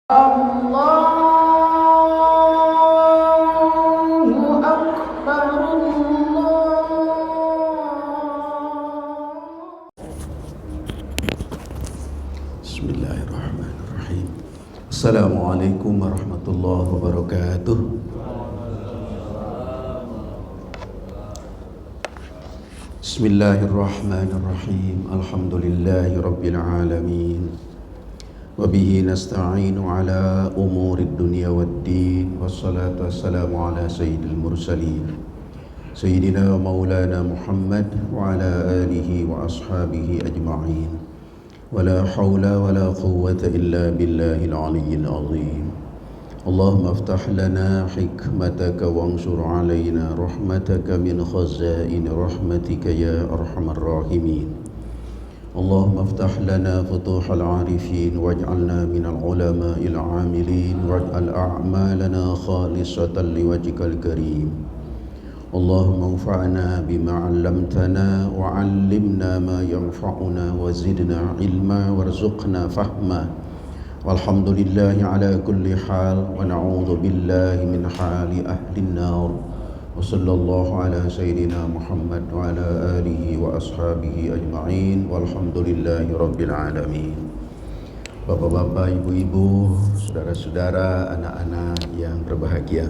Allahu Akbar, Bismillahirrahmanirrahim. Assalamualaikum warahmatullahi wabarakatuh. Bismillahirrahmanirrahim. Alhamdulillahi rabbil alamin. Wabihi nasta'inu ala umurid dunya waddin. Wassalatu wassalamu ala sayyidil mursalin Sayyidina maulana Muhammad wa ala alihi wa ashabihi ajma'in. Wala hawla wala quwwata illa billahil aliyyil azim. Allahumma aftah lana hikmataka wansur alayna rahmataka min khazain rahmatika ya arhamar rahimin. Allahumma aftah lana futuhal arifin waj'alna minal ulama'il amilin waj'al a'malana khalisatan liwajhikal karim. Allahumma anfa'na bima 'allamtana wa 'allimna ma yanfa'una wa zidna ilma warzuqna fahma. Walhamdulillahi ala kulli hal wa na'udzu billahi min hali ahlin nar. Wa sallallahu ala sayyidina Muhammad wa ala alihi wa ashabihi ajma'in walhamdulillahi rabbil alamin. Bapak-bapak, ibu-ibu, saudara-saudara, anak-anak yang berbahagia,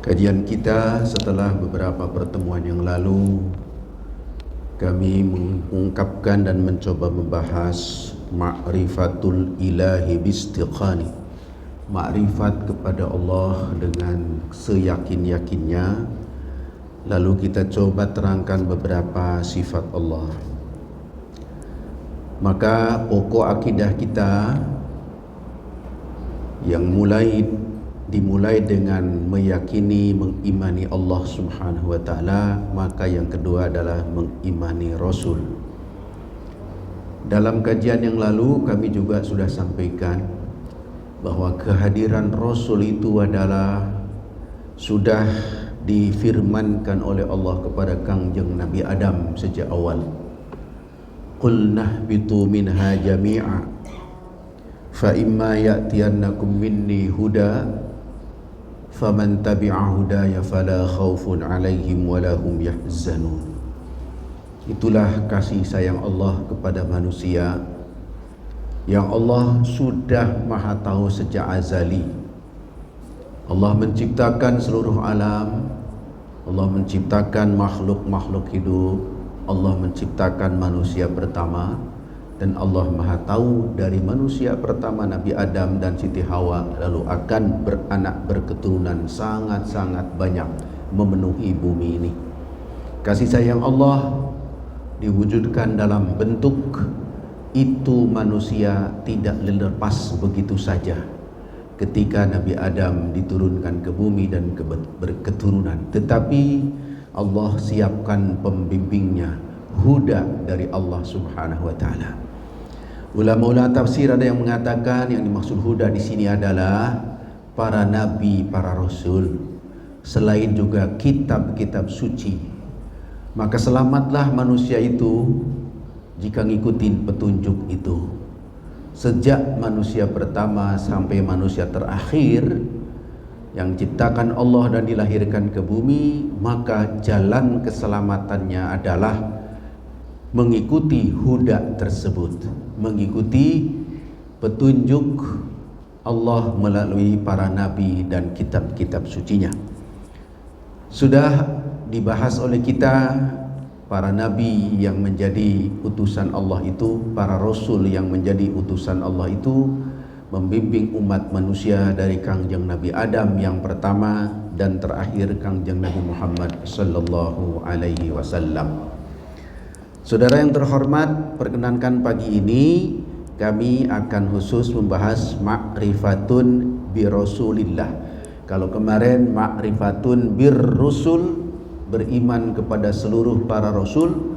kajian kita setelah beberapa pertemuan yang lalu, kami mengungkapkan dan mencoba membahas ma'rifatul ilahi bistiqani, makrifat kepada Allah dengan seyakin-yakinnya. Lalu kita coba terangkan beberapa sifat Allah. Maka pokok akidah kita yang dimulai dengan meyakini, mengimani Allah Subhanahu wa taala, maka yang kedua adalah mengimani Rasul. Dalam kajian yang lalu kami juga sudah sampaikan bahwa kehadiran Rasul itu adalah sudah difirmankan oleh Allah kepada Kangjeng Nabi Adam sejak awal. Qul nahbitu minha jami'a fa imma ya'tiyannakum minni huda faman tabi'a hudaya fala khaufun 'alaihim wa lahum yahzanun. Itulah kasih sayang Allah kepada manusia yang Allah sudah maha tahu sejak azali. Allah menciptakan seluruh alam, Allah menciptakan makhluk-makhluk hidup, Allah menciptakan manusia pertama, dan Allah maha tahu dari manusia pertama Nabi Adam dan Siti Hawa lalu akan beranak berketurunan sangat-sangat banyak memenuhi bumi ini. Kasih sayang Allah diwujudkan dalam bentuk itu manusia tidak lepas begitu saja ketika Nabi Adam diturunkan ke bumi dan berketurunan, tetapi Allah siapkan pembimbingnya, huda dari Allah Subhanahu wa taala. Ulama-ulama tafsir ada yang mengatakan yang dimaksud huda di sini adalah para nabi, para rasul, selain juga kitab-kitab suci. Maka selamatlah manusia itu jika ngikutin petunjuk itu. Sejak manusia pertama sampai manusia terakhir yang ciptakan Allah dan dilahirkan ke bumi, maka jalan keselamatannya adalah mengikuti huda tersebut, mengikuti petunjuk Allah melalui para nabi dan kitab-kitab sucinya. Sudah dibahas oleh kita para nabi yang menjadi utusan Allah itu, para rasul yang menjadi utusan Allah itu membimbing umat manusia dari Kangjeng Nabi Adam yang pertama dan terakhir Kangjeng Nabi Muhammad sallallahu alaihi wasallam. Saudara yang terhormat, perkenankan pagi ini kami akan khusus membahas ma'rifatun bi Rasulillah. Kalau kemarin ma'rifatun bir Rusul, beriman kepada seluruh para rasul,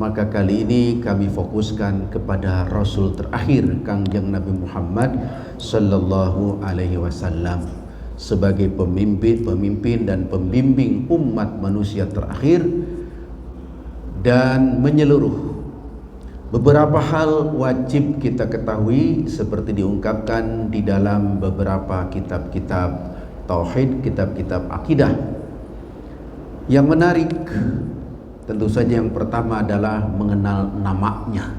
maka kali ini kami fokuskan kepada Rasul terakhir Kangjeng Nabi Muhammad sallallahu alaihi wasallam sebagai pemimpin dan pembimbing umat manusia terakhir dan menyeluruh Beberapa hal wajib kita ketahui seperti diungkapkan di dalam beberapa kitab-kitab tauhid, kitab-kitab akidah. Yang menarik tentu saja yang pertama adalah mengenal namanya.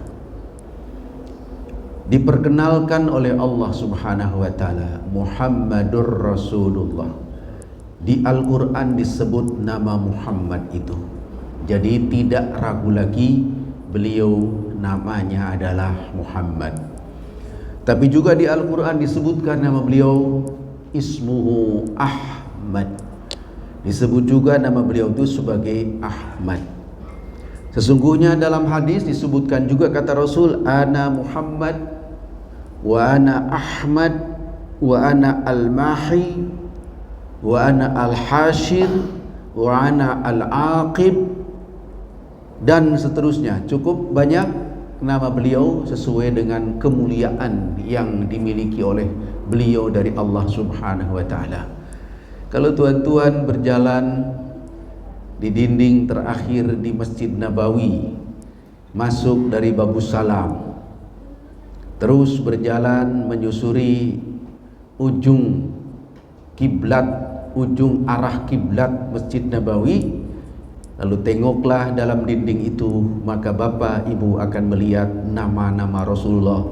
Diperkenalkan oleh Allah Subhanahu wa taala Muhammadur Rasulullah. Di Al-Qur'an disebut nama Muhammad itu. Jadi tidak ragu lagi beliau namanya adalah Muhammad. Tapi juga di Al-Qur'an disebutkan nama beliau ismuhu Ahmad. Disebut juga nama beliau itu sebagai Ahmad. Sesungguhnya dalam hadis disebutkan juga kata Rasul, ana Muhammad wa ana Ahmad wa ana al-Mahi wa ana al-Hashir wa ana al-Aqib, dan seterusnya. Cukup banyak nama beliau sesuai dengan kemuliaan yang dimiliki oleh beliau dari Allah Subhanahu wa taala. Kalau tuan-tuan berjalan di dinding terakhir di Masjid Nabawi, masuk dari Babus Salam, terus berjalan menyusuri ujung kiblat, ujung arah kiblat Masjid Nabawi, lalu tengoklah dalam dinding itu, maka bapak ibu akan melihat nama-nama Rasulullah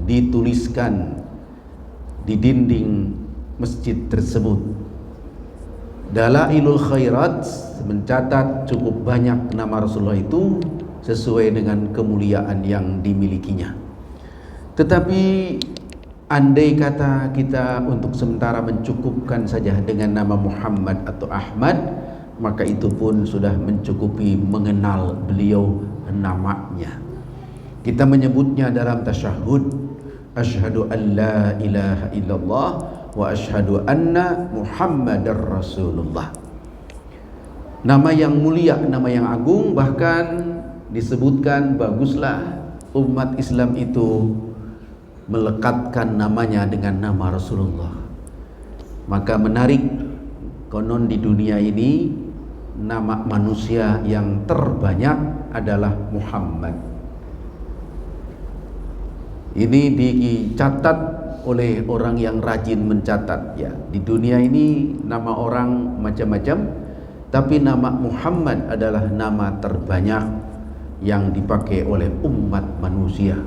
dituliskan di dinding masjid tersebut. Dalailul Khairat mencatat cukup banyak nama Rasulullah itu sesuai dengan kemuliaan yang dimilikinya. Tetapi andai kata kita untuk sementara mencukupkan saja dengan nama Muhammad atau Ahmad, maka itu pun sudah mencukupi mengenal beliau namanya. Kita menyebutnya dalam tasyahud, asyhadu an la ilaha illallah wa asyhadu anna Muhammadar Rasulullah. Nama yang mulia, nama yang agung, bahkan disebutkan baguslah umat Islam itu melekatkan namanya dengan nama Rasulullah. Maka menarik, konon di dunia ini nama manusia yang terbanyak adalah Muhammad. Ini dicatat oleh orang yang rajin mencatat, ya. Di dunia ini nama orang macam-macam, tapi nama Muhammad adalah nama terbanyak yang dipakai oleh umat manusia,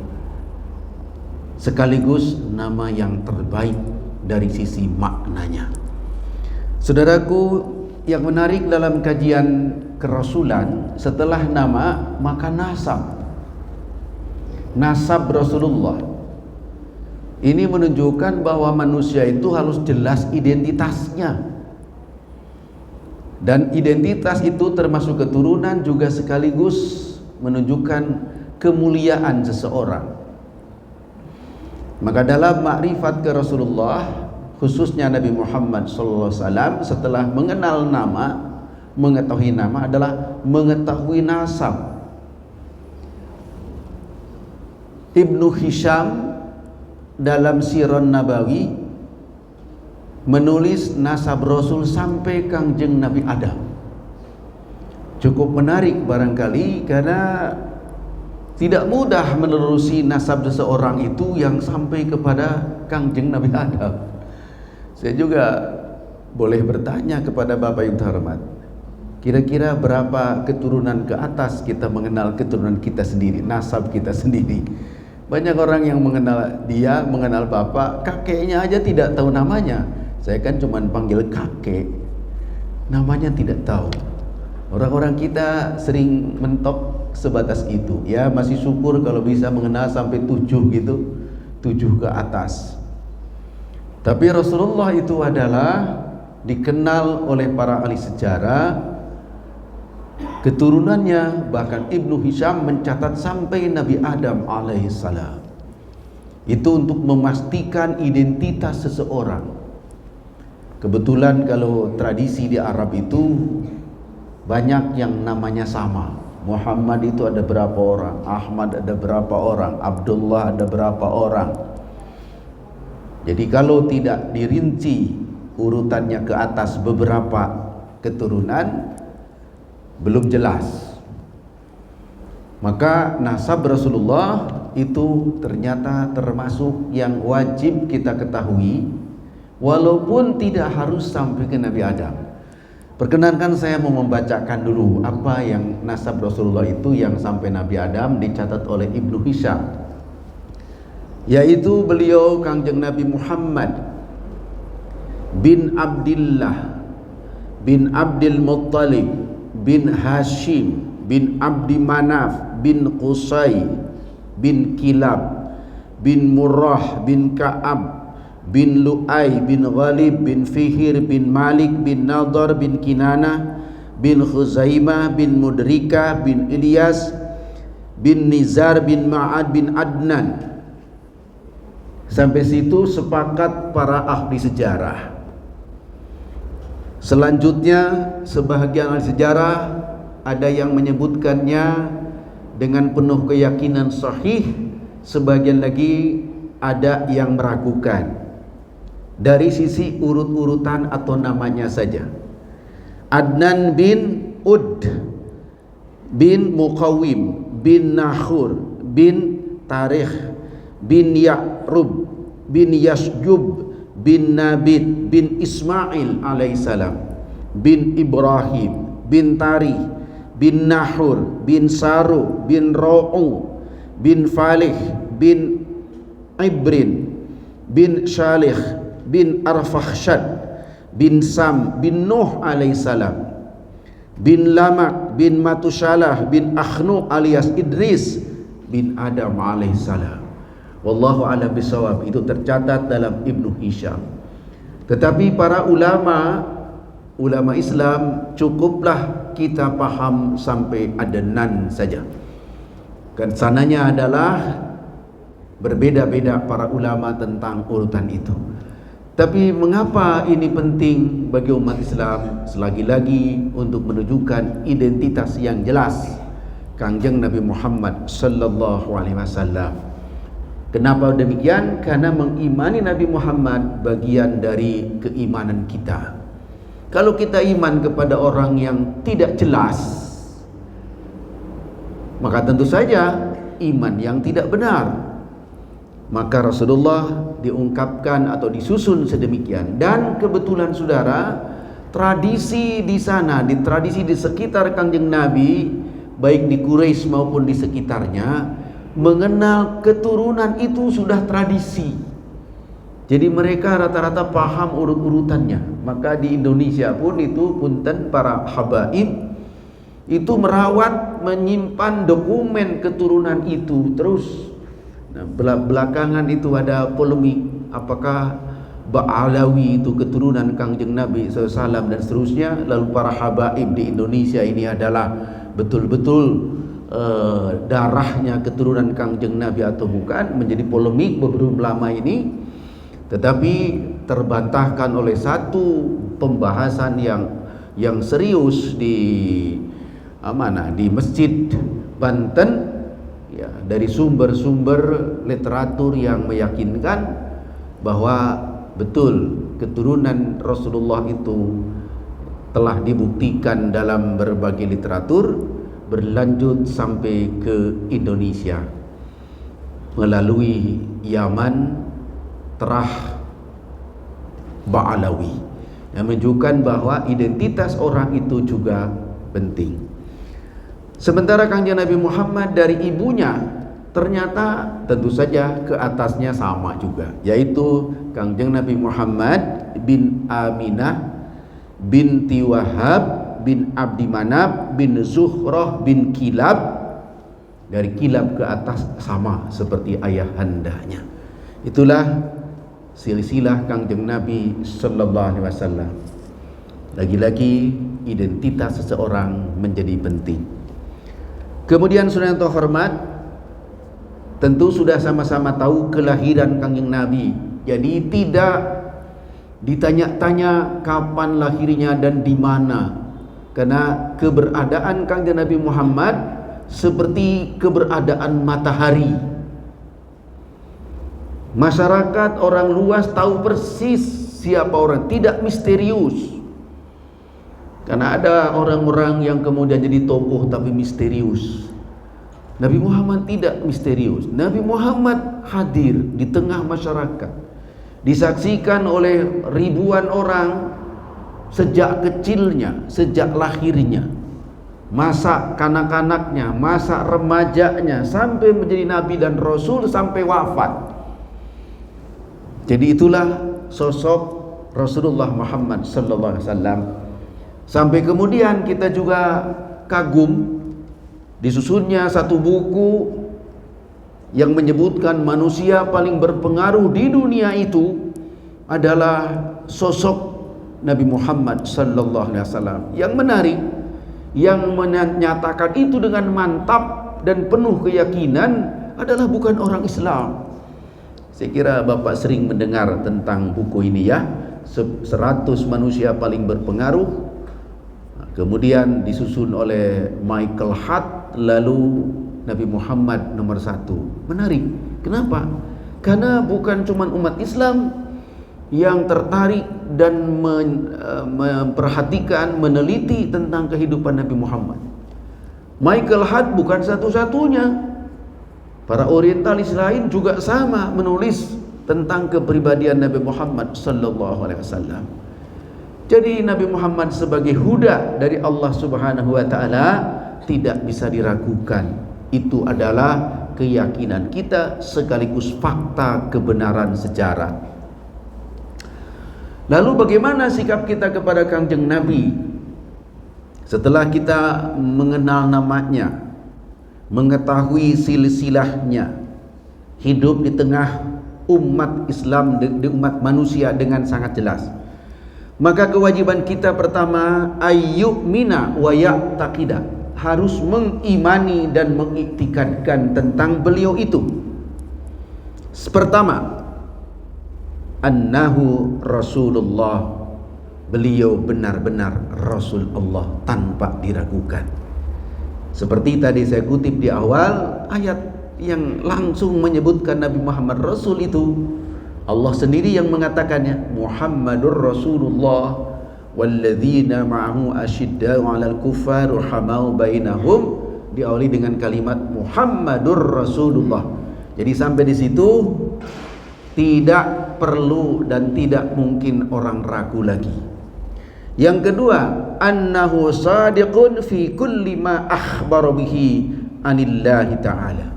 sekaligus nama yang terbaik dari sisi maknanya. Saudaraku, yang menarik dalam kajian kerasulan, setelah nama maka nasab. Nasab Rasulullah ini menunjukkan bahwa manusia itu harus jelas identitasnya, dan identitas itu termasuk keturunan juga sekaligus menunjukkan kemuliaan seseorang. Maka dalam makrifat ke Rasulullah, khususnya Nabi Muhammad SAW, setelah mengenal nama, mengetahui nama adalah mengetahui nasab. Ibnu Hisham dalam Sirah Nabawi menulis nasab Rasul sampai Kangjeng Nabi Adam. Cukup menarik barangkali karena tidak mudah menerusi nasab seseorang itu yang sampai kepada Kangjeng Nabi Adam. Saya juga boleh bertanya kepada Bapak yang terhormat, kira-kira berapa keturunan ke atas kita mengenal keturunan kita sendiri, nasab kita sendiri? Banyak orang yang mengenal dia, mengenal bapak, kakeknya aja tidak tahu namanya. Saya kan cuma panggil kakek, namanya tidak tahu. Orang-orang kita sering mentok sebatas itu. Ya, masih syukur kalau bisa mengenal sampai 7 gitu, 7 ke atas. Tapi Rasulullah itu adalah dikenal oleh para ahli sejarah, keturunannya, bahkan Ibnu Hisham mencatat sampai Nabi Adam alaihissalam. Itu untuk memastikan identitas seseorang. Kebetulan kalau tradisi di Arab itu banyak yang namanya sama. Muhammad itu ada berapa orang, Ahmad ada berapa orang, Abdullah ada berapa orang. Jadi kalau tidak dirinci urutannya ke atas beberapa keturunan, belum jelas. Maka nasab Rasulullah itu ternyata termasuk yang wajib kita ketahui, walaupun tidak harus sampai ke Nabi Adam. Perkenankan saya mau membacakan dulu apa yang nasab Rasulullah itu yang sampai Nabi Adam dicatat oleh Ibnu Hisham, yaitu beliau Kangjeng Nabi Muhammad bin Abdillah bin Abdul Muttalib bin Hashim bin Abdi Manaf bin Qusay bin Kilab bin Murrah bin Ka'ab bin Lu'ay bin Ghalib bin Fihir bin Malik bin Nadar bin Kinana bin Khuzaimah bin Mudrika bin Ilyas bin Nizar bin Ma'ad bin Adnan. Sampai situ sepakat para ahli sejarah. Selanjutnya sebahagian ahli sejarah ada yang menyebutkannya dengan penuh keyakinan sahih, sebagian lagi ada yang meragukan dari sisi urut-urutan atau namanya saja. Adnan bin Ud bin Muqawim bin Nahur bin Tarikh bin Ya'rub bin Yasjub bin Nabit bin Ismail alaihissalam bin Ibrahim bin Tarikh bin Nahur bin Saru bin Ra'u bin Falih bin Ibrin bin Shalih bin Arfakhshad bin Sam bin Nuh alaihissalam bin Lamak bin Matushalah bin Akhnu alias Idris bin Adam alaihissalam. Wallahu a'lam bishawab. Itu tercatat dalam Ibnu Hisham. Tetapi para ulama Islam cukuplah kita paham sampai Adnan saja. Kan sananya adalah berbeda-beda para ulama tentang urutan itu. Tapi mengapa ini penting bagi umat Islam? Selagi-lagi untuk menunjukkan identitas yang jelas Kangjeng Nabi Muhammad sallallahu alaihi wasallam. Kenapa demikian? Karena mengimani Nabi Muhammad bagian dari keimanan kita. Kalau kita iman kepada orang yang tidak jelas, maka tentu saja iman yang tidak benar. Maka Rasulullah diungkapkan atau disusun sedemikian. Dan kebetulan saudara, tradisi di sana, tradisi di sekitar Kangjeng Nabi, baik di Quraisy maupun di sekitarnya, mengenal keturunan itu sudah tradisi. Jadi mereka rata-rata paham urut-urutannya. Maka di Indonesia pun itu punten para habaib itu merawat, menyimpan dokumen keturunan itu terus. Nah, belakangan itu ada polemik apakah Ba'alawi itu keturunan Kangjeng Nabi SAW dan seterusnya. Lalu para habaib di Indonesia ini adalah betul-betul darahnya keturunan Kangjeng Nabi atau bukan, menjadi polemik beberapa lama ini. Tetapi terbantahkan oleh satu pembahasan yang serius di Masjid Banten, ya, dari sumber-sumber literatur yang meyakinkan bahwa betul keturunan Rasulullah itu telah dibuktikan dalam berbagai literatur, berlanjut sampai ke Indonesia melalui Yaman, Terah, Ba'alawi, yang menunjukkan bahwa identitas orang itu juga penting. Sementara Kangjeng Nabi Muhammad dari ibunya ternyata tentu saja ke atasnya sama juga, yaitu Kangjeng Nabi Muhammad bin Aminah binti Wahab bin Abdi Manaf bin Zuhrah bin Kilab. Dari Kilab ke atas sama seperti ayahandanya. Itulah silsilah Kangjeng Nabi sallallahu alaihi wasallam. Lagi-lagi identitas seseorang menjadi penting. Kemudian saudara yang terhormat, tentu sudah sama-sama tahu kelahiran Kangjeng Nabi. Jadi tidak ditanya-tanya kapan lahirnya dan di mana. Karena keberadaan Kangjeng Nabi Muhammad seperti keberadaan matahari. Masyarakat orang luas tahu persis siapa orang, tidak misterius. Karena ada orang-orang yang kemudian jadi tokoh tapi misterius. Nabi Muhammad tidak misterius. Nabi Muhammad hadir di tengah masyarakat, disaksikan oleh ribuan orang sejak kecilnya, sejak lahirnya, masa kanak-kanaknya, masa remajanya, sampai menjadi nabi dan rasul, sampai wafat. Jadi itulah sosok Rasulullah Muhammad sallallahu alaihi wasallam. Sampai kemudian kita juga kagum disusunnya satu buku yang menyebutkan manusia paling berpengaruh di dunia itu adalah sosok Nabi Muhammad sallallahu alaihi wasallam. Yang menarik, yang menyatakan itu dengan mantap dan penuh keyakinan adalah bukan orang Islam. Saya kira Bapak sering mendengar tentang buku ini ya, 100 manusia paling berpengaruh, kemudian disusun oleh Michael Hart, lalu Nabi Muhammad nomor 1. Menarik. Kenapa? Karena bukan cuma umat Islam yang tertarik dan memperhatikan, meneliti tentang kehidupan Nabi Muhammad. Michael Hart bukan satu-satunya. Para orientalis lain juga sama menulis tentang kepribadian Nabi Muhammad sallallahu alaihi wasallam. Jadi Nabi Muhammad sebagai huda dari Allah Subhanahu wa taala tidak bisa diragukan. Itu adalah keyakinan kita sekaligus fakta kebenaran sejarah. Lalu bagaimana sikap kita kepada Kangjeng Nabi setelah kita mengenal namanya, mengetahui silsilahnya, hidup di tengah umat Islam, di umat manusia dengan sangat jelas? Maka kewajiban kita pertama, ayyumina wa ya'taqida, harus mengimani dan mengiktikadkan tentang beliau itu. Pertama, annahu Rasulullah, beliau benar-benar Rasul Allah tanpa diragukan. Seperti tadi saya kutip di awal ayat yang langsung menyebutkan Nabi Muhammad Rasul itu, Allah sendiri yang mengatakannya, Muhammadur Rasulullah walladzina ma'ahu asyidda'u 'alal kuffar rahamau bainahum, diawali dengan kalimat Muhammadur Rasulullah. Jadi sampai di situ tidak perlu dan tidak mungkin orang ragu lagi. Yang kedua, annahu sadiqun fi kulli ma akhbara bihi anillahi ta'ala.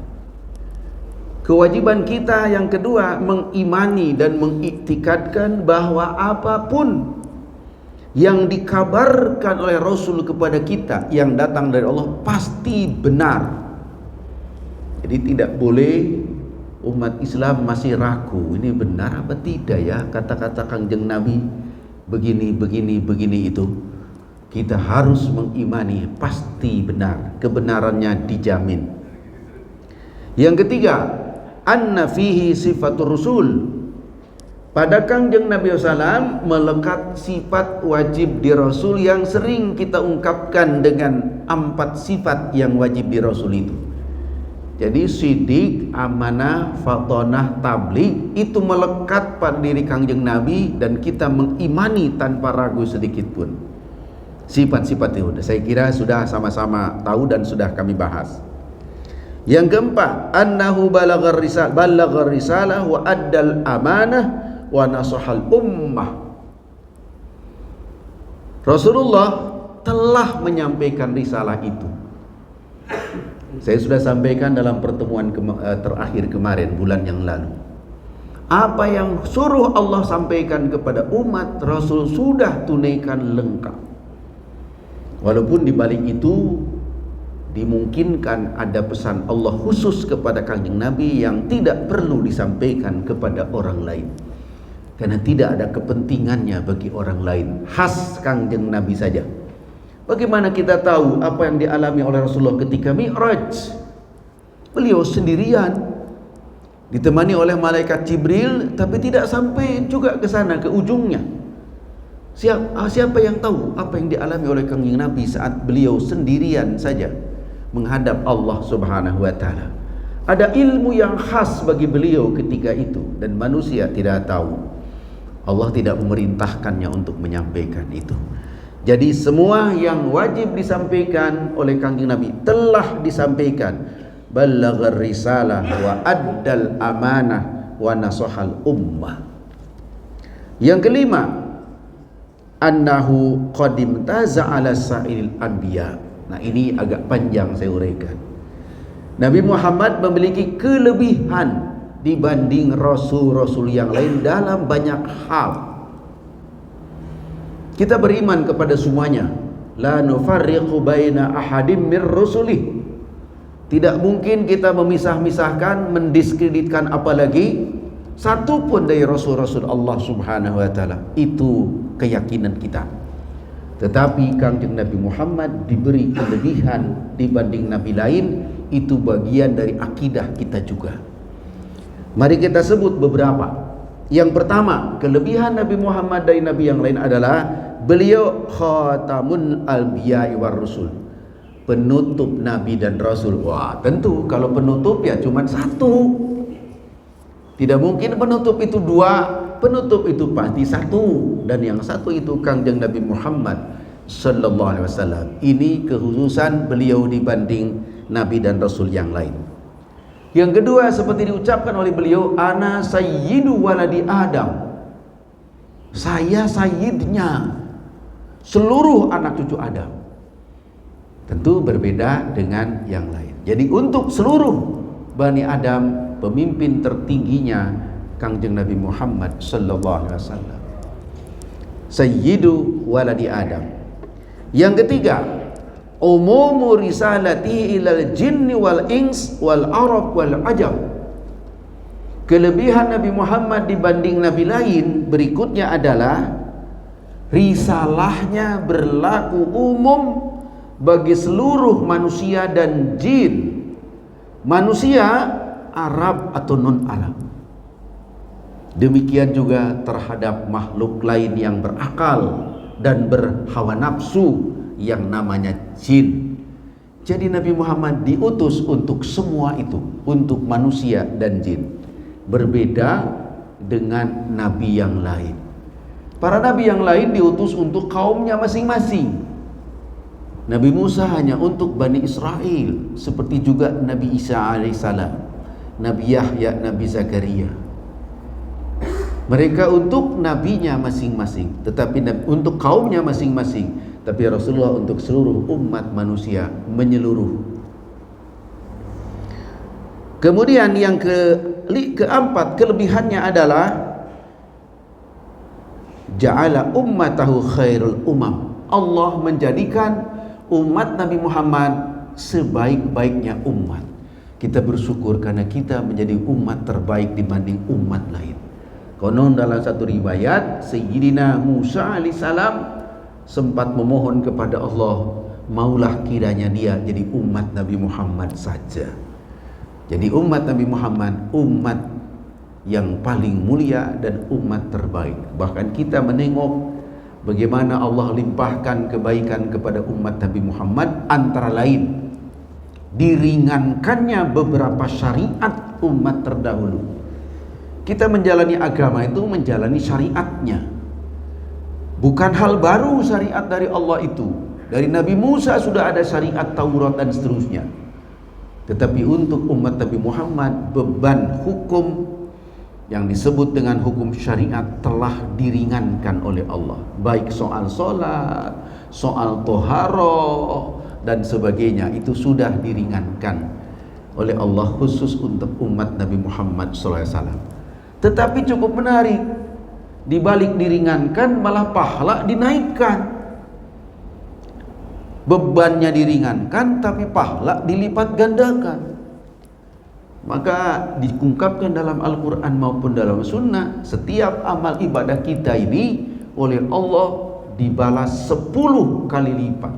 Kewajiban kita yang kedua, mengimani dan mengiktikadkan bahwa apapun yang dikabarkan oleh Rasul kepada kita yang datang dari Allah pasti benar. Jadi tidak boleh umat Islam masih ragu, ini benar apa tidak ya kata-kata Kangjeng Nabi begini itu. Kita harus mengimani pasti benar, kebenarannya dijamin. Yang ketiga, anna fihi sifatur rasul, pada Kangjeng Nabi SAW melekat sifat wajib di Rasul yang sering kita ungkapkan dengan 4 sifat yang wajib di Rasul itu. Jadi sidik, amanah, fatonah, tabligh itu melekat pada diri Kangjeng Nabi dan kita mengimani tanpa ragu sedikit pun. Sifat-sifat itu saya kira sudah sama-sama tahu dan sudah kami bahas. Yang keempat, annahu balagha risalah wa addal amanah wa nasahal ummah. Rasulullah telah menyampaikan risalah itu. Saya sudah sampaikan dalam pertemuan terakhir kemarin, bulan yang lalu. Apa yang suruh Allah sampaikan kepada umat, Rasul sudah tunaikan lengkap. Walaupun di balik itu dimungkinkan ada pesan Allah khusus kepada Kangjeng Nabi yang tidak perlu disampaikan kepada orang lain, karena tidak ada kepentingannya bagi orang lain, khas Kangjeng Nabi saja. Bagaimana kita tahu apa yang dialami oleh Rasulullah ketika Mi'raj? Beliau sendirian, ditemani oleh malaikat Jibril, tapi tidak sampai juga ke sana, ke ujungnya. Siapa yang tahu apa yang dialami oleh Kangjeng Nabi saat beliau sendirian saja menghadap Allah Subhanahu wa taala? Ada ilmu yang khas bagi beliau ketika itu dan manusia tidak tahu. Allah tidak memerintahkannya untuk menyampaikan itu. Jadi semua yang wajib disampaikan oleh Kangjeng Nabi telah disampaikan. ballagha risalah wa addal amanah wa nasahal ummah. Yang kelima, annahu qadim taza ala sa'il anbiya. Nah, ini agak panjang saya uraikan. Nabi Muhammad memiliki kelebihan dibanding rasul-rasul yang lain dalam banyak hal. Kita beriman kepada semuanya. La nufarriqu baina ahadim mir rusulih. Tidak mungkin kita memisah-misahkan, mendiskreditkan apalagi satu pun dari rasul-rasul Allah Subhanahu wa taala. Itu keyakinan kita. Tetapi Kangjeng Nabi Muhammad diberi kelebihan dibanding nabi lain, itu bagian dari akidah kita juga. Mari kita sebut beberapa. Yang pertama, kelebihan Nabi Muhammad dari nabi yang lain adalah beliau khatamun anbiya'i war rusul, penutup nabi dan rasul. Wah, tentu kalau penutup ya cuma satu. Tidak mungkin penutup itu dua, penutup itu pasti satu, dan yang satu itu Kangjeng Nabi Muhammad sallallahu alaihi wasallam. Ini kekhususan beliau dibanding nabi dan rasul yang lain. Yang kedua, seperti diucapkan oleh beliau, ana sayyidu waladi Adam. Saya sayyidnya seluruh anak cucu Adam. Tentu berbeda dengan yang lain. Jadi untuk seluruh Bani Adam, pemimpin tertingginya Kangjeng Nabi Muhammad sallallahu alaihi wasallam. Sayyidu waladi Adam. Yang ketiga, umumu risalatihi ilal jinni wal ins wal arab wal ajam. Kelebihan Nabi Muhammad dibanding nabi lain berikutnya adalah risalahnya berlaku umum bagi seluruh manusia dan jin, manusia Arab atau non-Arab. Demikian juga terhadap makhluk lain yang berakal dan berhawa nafsu yang namanya jin. Jadi Nabi Muhammad diutus untuk semua itu, untuk manusia dan jin. Berbeda dengan nabi yang lain. Para nabi yang lain diutus untuk kaumnya masing-masing. Nabi Musa hanya untuk Bani Israel, seperti juga Nabi Isa alaihissalam, Nabi Yahya, Nabi Zakaria. Mereka untuk nabinya masing-masing, tetapi untuk kaumnya masing-masing. Tapi Rasulullah untuk seluruh umat manusia menyeluruh. Kemudian yang keempat, kelebihannya adalah ja'ala ummatahu khairul umam. Allah menjadikan umat Nabi Muhammad sebaik-baiknya umat. Kita bersyukur karena kita menjadi umat terbaik dibanding umat lain. Konon dalam satu riwayat, Sayyidina Musa alaihissalam sempat memohon kepada Allah, maulah kiranya dia jadi umat Nabi Muhammad saja. Jadi umat Nabi Muhammad umat yang paling mulia dan umat terbaik. Bahkan kita menengok bagaimana Allah limpahkan kebaikan kepada umat Nabi Muhammad, antara lain diringankannya beberapa syariat umat terdahulu. Kita menjalani agama itu menjalani syariatnya. Bukan hal baru syariat dari Allah itu. Dari Nabi Musa sudah ada syariat Taurat dan seterusnya. Tetapi untuk umat Nabi Muhammad, beban hukum yang disebut dengan hukum syariat telah diringankan oleh Allah. Baik soal sholat, soal toharoh dan sebagainya, itu sudah diringankan oleh Allah khusus untuk umat Nabi Muhammad SAW. Tetapi cukup menarik, di balik diringankan malah pahala dinaikkan. Bebannya diringankan tapi pahala dilipat gandakan. Maka diungkapkan dalam Al-Quran maupun dalam Sunnah, setiap amal ibadah kita ini oleh Allah dibalas 10 kali lipat.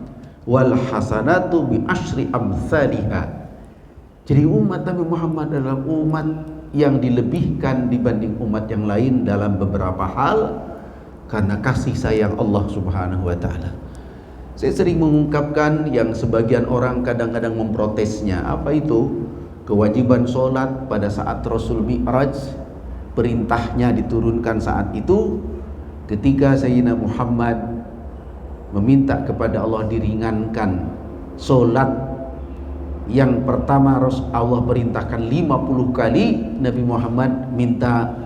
Wal hasanatu bi asyri amsalihha. Jadi umat Nabi Muhammad adalah umat yang dilebihkan dibanding umat yang lain dalam beberapa hal karena kasih sayang Allah Subhanahu wa taala. Saya sering mengungkapkan yang sebagian orang kadang-kadang memprotesnya. Apa itu? Kewajiban sholat pada saat Rasul Mi'raj, perintahnya diturunkan saat itu ketika Sayyidina Muhammad meminta kepada Allah diringankan sholat Yang pertama Allah perintahkan 50 kali Nabi Muhammad minta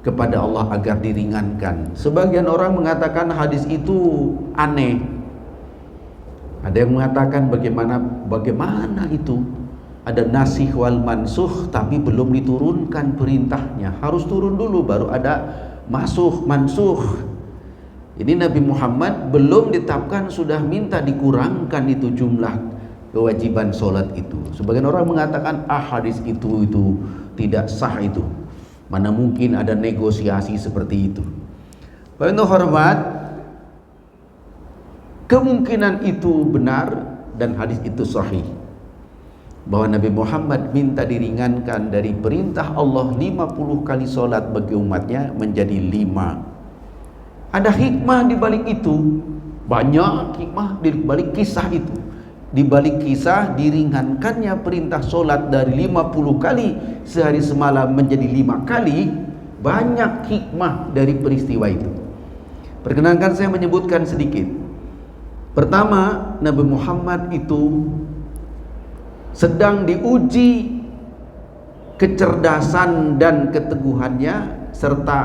kepada Allah agar diringankan. Sebagian orang mengatakan hadis itu aneh. Ada yang mengatakan bagaimana itu? Ada nasikh wal mansuh tapi belum diturunkan perintahnya. Harus turun dulu baru ada mansuh. Ini Nabi Muhammad belum ditetapkan sudah minta dikurangkan itu jumlah kewajiban sholat itu. Sebagian orang mengatakan hadis itu tidak sah itu. Mana mungkin ada negosiasi seperti itu. Baik hormat, kemungkinan itu benar dan hadis itu sahih. Bahwa Nabi Muhammad minta diringankan dari perintah Allah 50 kali sholat bagi umatnya menjadi 5. Ada hikmah di balik itu. Banyak hikmah di balik kisah itu. Di balik kisah diringankannya perintah sholat dari 50 kali sehari semalam menjadi 5 kali. Banyak hikmah dari peristiwa itu. Perkenankan saya menyebutkan sedikit. Pertama, Nabi Muhammad itu sedang diuji kecerdasan dan keteguhannya serta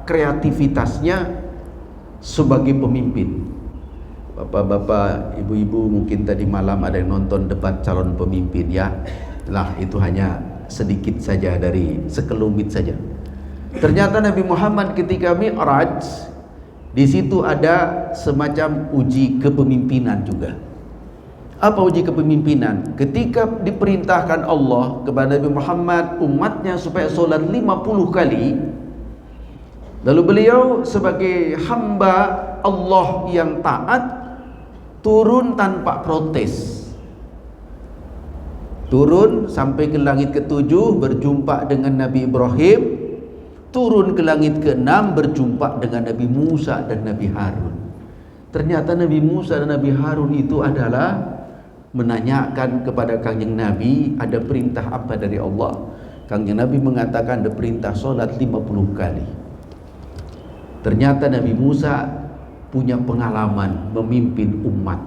kreativitasnya sebagai pemimpin. Bapak-bapak, ibu-ibu mungkin tadi malam ada yang nonton debat calon pemimpin ya. Lah itu hanya sedikit saja dari sekelumit saja. Ternyata Nabi Muhammad ketika Mi'raj di situ ada semacam uji kepemimpinan juga. Apa uji kepemimpinan? Ketika diperintahkan Allah kepada Nabi Muhammad umatnya supaya solat 50 kali, lalu beliau sebagai hamba Allah yang taat turun tanpa protes. Turun sampai ke langit ke-7 berjumpa dengan Nabi Ibrahim, turun ke langit ke-6 berjumpa dengan Nabi Musa dan Nabi Harun. Ternyata Nabi Musa dan Nabi Harun itu adalah menanyakan kepada Kangjeng Nabi ada perintah apa dari Allah. Kangjeng Nabi mengatakan ada perintah solat 50 kali. Ternyata Nabi Musa punya pengalaman memimpin umat.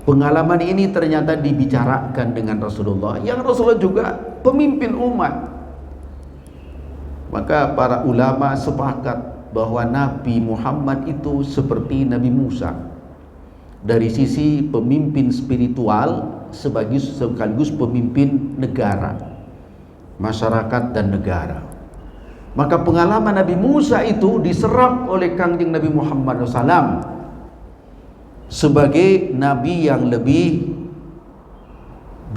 Pengalaman ini ternyata dibicarakan dengan Rasulullah, yang Rasulullah juga pemimpin umat. Maka para ulama sepakat bahwa Nabi Muhammad itu seperti Nabi Musa dari sisi pemimpin spiritual sekaligus pemimpin negara, masyarakat dan negara. Maka pengalaman Nabi Musa itu diserap oleh Kangjeng Nabi Muhammad SAW sebagai Nabi yang lebih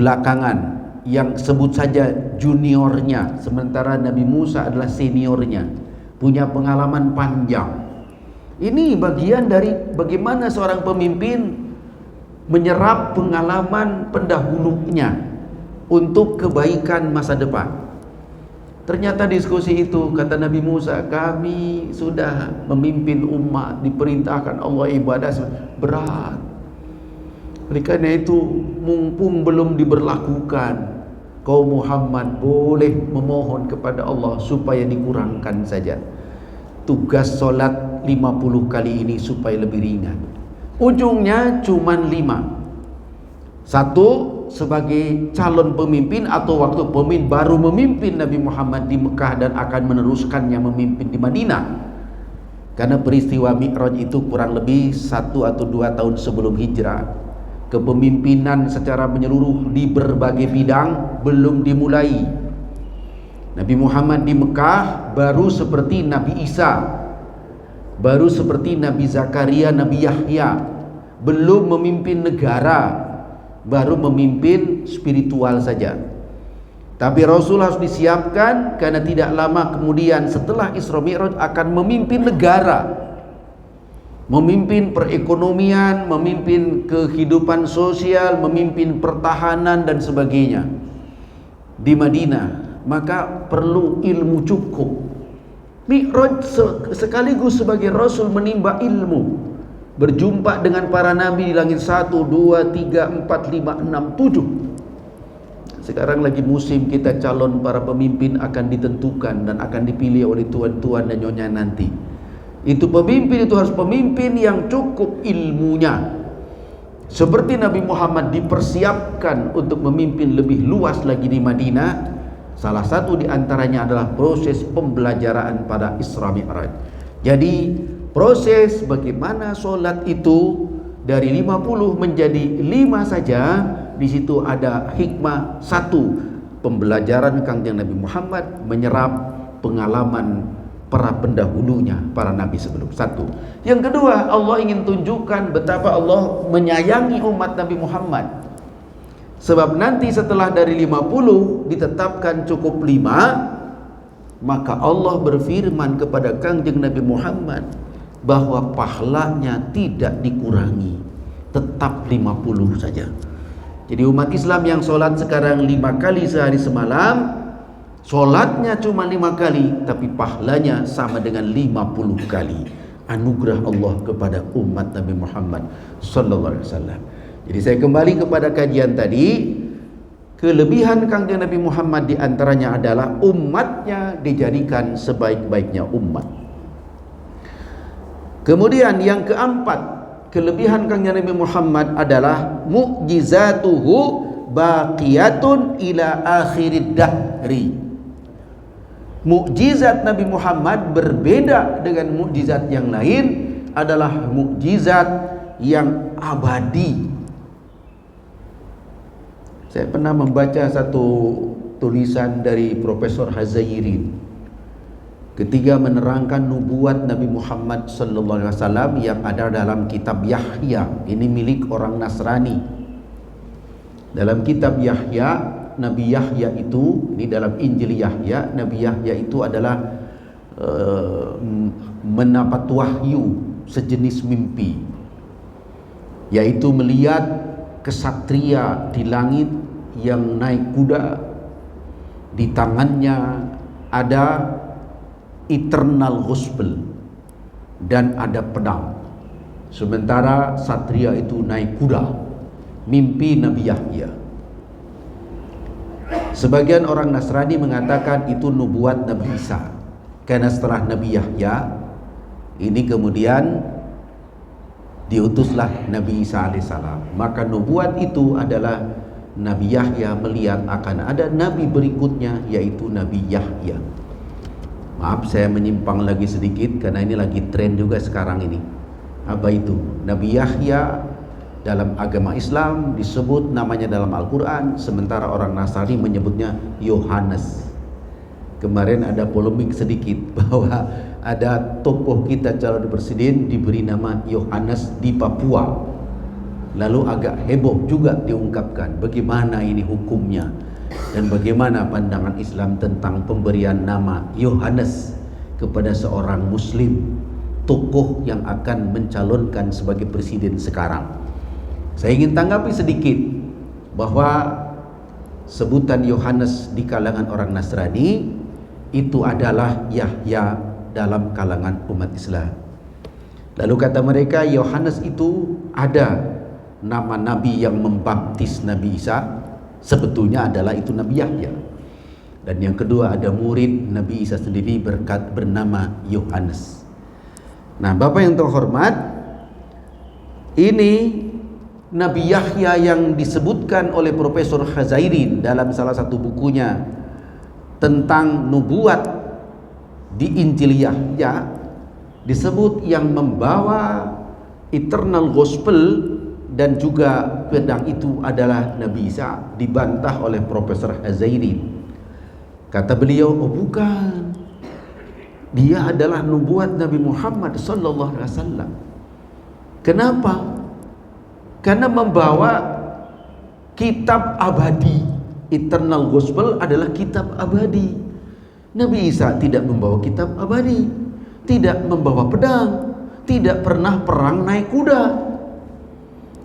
belakangan, yang sebut saja juniornya, sementara Nabi Musa adalah seniornya, punya pengalaman panjang. Ini bagian dari bagaimana seorang pemimpin menyerap pengalaman pendahulunya untuk kebaikan masa depan. Ternyata diskusi itu kata Nabi Musa, kami sudah memimpin umat, diperintahkan Allah ibadah berat. Oleh karena itu mumpung belum diberlakukan, kaum Muhammad boleh memohon kepada Allah supaya dikurangkan saja tugas solat 50 kali ini supaya lebih ringan. Ujungnya cuman 5. Satu, sebagai calon pemimpin atau waktu pemimpin baru memimpin Nabi Muhammad di Mekah dan akan meneruskannya memimpin di Madinah. Karena peristiwa Mi'raj itu kurang lebih 1 atau 2 tahun sebelum hijrah. Kepemimpinan secara menyeluruh di berbagai bidang belum dimulai. Nabi Muhammad di Mekah baru seperti Nabi Isa, baru seperti Nabi Zakaria, Nabi Yahya, belum memimpin negara, baru memimpin spiritual saja. Tapi Rasul harus disiapkan karena tidak lama kemudian setelah Isra Mi'raj akan memimpin negara, memimpin perekonomian, memimpin kehidupan sosial, memimpin pertahanan dan sebagainya di Madinah. Maka perlu ilmu cukup. Mi'raj sekaligus sebagai Rasul menimba ilmu, berjumpa dengan para nabi di langit 1, 2, 3, 4, 5, 6, 7. Sekarang lagi musim kita calon para pemimpin akan ditentukan dan akan dipilih oleh tuan-tuan dan nyonya nanti. Itu pemimpin itu harus pemimpin yang cukup ilmunya. Seperti Nabi Muhammad dipersiapkan untuk memimpin lebih luas lagi di Madinah, salah satu di antaranya adalah proses pembelajaran pada Isra Mi'raj. Jadi proses bagaimana solat itu dari 50 menjadi 5 saja, di situ ada hikmah satu, pembelajaran Kangjeng Nabi Muhammad menyerap pengalaman para pendahulunya, para nabi sebelum. Satu. Yang kedua, Allah ingin tunjukkan betapa Allah menyayangi umat Nabi Muhammad. Sebab nanti setelah dari 50 ditetapkan cukup 5, maka Allah berfirman kepada Kangjeng Nabi Muhammad bahwa pahalanya tidak dikurangi, tetap 50 saja. Jadi umat Islam yang sholat sekarang 5 kali sehari semalam, sholatnya cuma 5 kali, tapi pahalanya sama dengan 50 kali. Anugerah Allah kepada umat Nabi Muhammad sallallahu alaihi wasallam. Jadi saya kembali kepada kajian tadi. Kelebihan Kangjeng Nabi Muhammad diantaranya adalah umatnya dijadikan sebaik-baiknya umat. Kemudian yang keempat, kelebihan Kangjeng Nabi Muhammad adalah mu'jizatuhu baqiyatun ila akhirid dahri. Mukjizat Nabi Muhammad berbeda dengan mukjizat yang lain, adalah mukjizat yang abadi. Saya pernah membaca satu tulisan dari Profesor Hazairin ketika menerangkan nubuat Nabi Muhammad sallallahu alaihi wasallam yang ada dalam kitab Yahya. Ini milik orang Nasrani. Dalam kitab Yahya, Nabi Yahya itu, ini dalam Injil Yahya, Nabi Yahya itu adalah mendapat wahyu sejenis mimpi, yaitu melihat kesatria di langit yang naik kuda, di tangannya ada eternal gospel dan ada pedang, sementara satria itu naik kuda. Mimpi Nabi Yahya. Sebagian orang Nasrani mengatakan itu nubuat Nabi Isa, karena setelah Nabi Yahya ini kemudian diutuslah Nabi Isa alaihissalam. Maka nubuat itu adalah Nabi Yahya melihat akan ada nabi berikutnya, yaitu Nabi Yahya. Maaf saya menyimpang lagi sedikit karena ini lagi tren juga sekarang ini. Apa itu? Nabi Yahya dalam agama Islam disebut namanya dalam Al-Quran, sementara orang Nasrani menyebutnya Yohanes. Kemarin ada polemik sedikit bahwa ada tokoh kita calon presiden diberi nama Yohanes di Papua. Lalu agak heboh juga diungkapkan bagaimana ini hukumnya dan bagaimana pandangan Islam tentang pemberian nama Yohanes kepada seorang muslim, tokoh yang akan mencalonkan sebagai presiden sekarang. Saya ingin tanggapi sedikit bahwa sebutan Yohanes di kalangan orang Nasrani itu adalah Yahya dalam kalangan umat Islam. Lalu kata mereka, Yohanes itu ada nama nabi yang membaptis Nabi Isa, sebetulnya adalah itu Nabi Yahya. Dan yang kedua, ada murid Nabi Isa sendiri bernama Yohanes. Nah, Bapak yang terhormat, ini Nabi Yahya yang disebutkan oleh Profesor Hazairin dalam salah satu bukunya tentang nubuat di Injil Yahya, disebut yang membawa eternal gospel dan juga pedang itu adalah Nabi Isa. Dibantah oleh Profesor Hazairin. Kata beliau, oh bukan, dia adalah nubuat Nabi Muhammad sallallahu alaihi wasallam. Kenapa? Karena membawa kitab abadi. Eternal gospel adalah kitab abadi. Nabi Isa tidak membawa kitab abadi, tidak membawa pedang, tidak pernah perang naik kuda.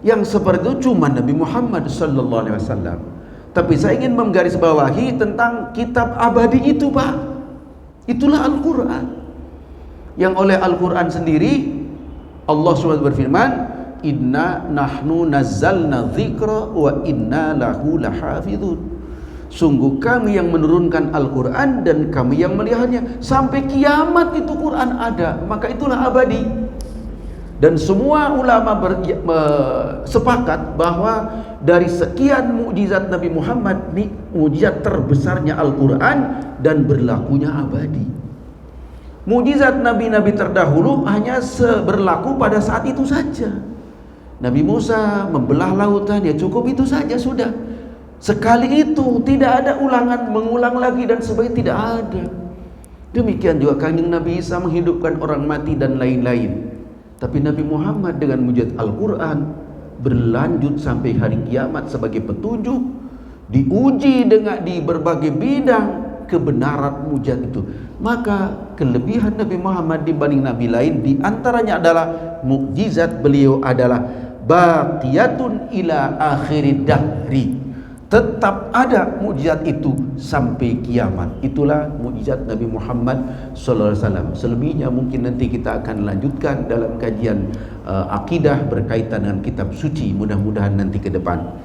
Yang seperti itu cuma Nabi Muhammad sallallahu alaihi wasallam. Tapi saya ingin menggarisbawahi tentang kitab abadi itu, Pak. Itulah Al-Quran. Yang oleh Al-Quran sendiri Allah SWT berfirman, Inna nahnu nazzalna dzikra wa inna lahu lahafizun. Sungguh kami yang menurunkan Al-Quran dan kami yang melihatnya. Sampai kiamat itu Quran ada, maka itulah abadi. Dan semua ulama sepakat bahwa dari sekian mukjizat Nabi Muhammad ini, mukjizat terbesarnya Al-Quran dan berlakunya abadi. Mukjizat nabi-nabi terdahulu hanya berlaku pada saat itu saja. Nabi Musa membelah lautan, ya cukup itu saja sudah. Sekali itu, tidak ada mengulang lagi dan sebagainya, tidak ada. Demikian juga Kanjeng Nabi Isa menghidupkan orang mati dan lain-lain. Tapi Nabi Muhammad dengan mujizat Al-Quran berlanjut sampai hari kiamat sebagai petunjuk, diuji di berbagai bidang kebenaran mujizat itu. Maka kelebihan Nabi Muhammad dibanding Nabi lain diantaranya adalah mukjizat beliau adalah baqiyatun ila akhirid dahri. Tetap ada mukjizat itu sampai kiamat. Itulah mukjizat Nabi Muhammad SAW. Selebihnya mungkin nanti kita akan lanjutkan dalam kajian akidah berkaitan dengan kitab suci, mudah-mudahan nanti ke depan.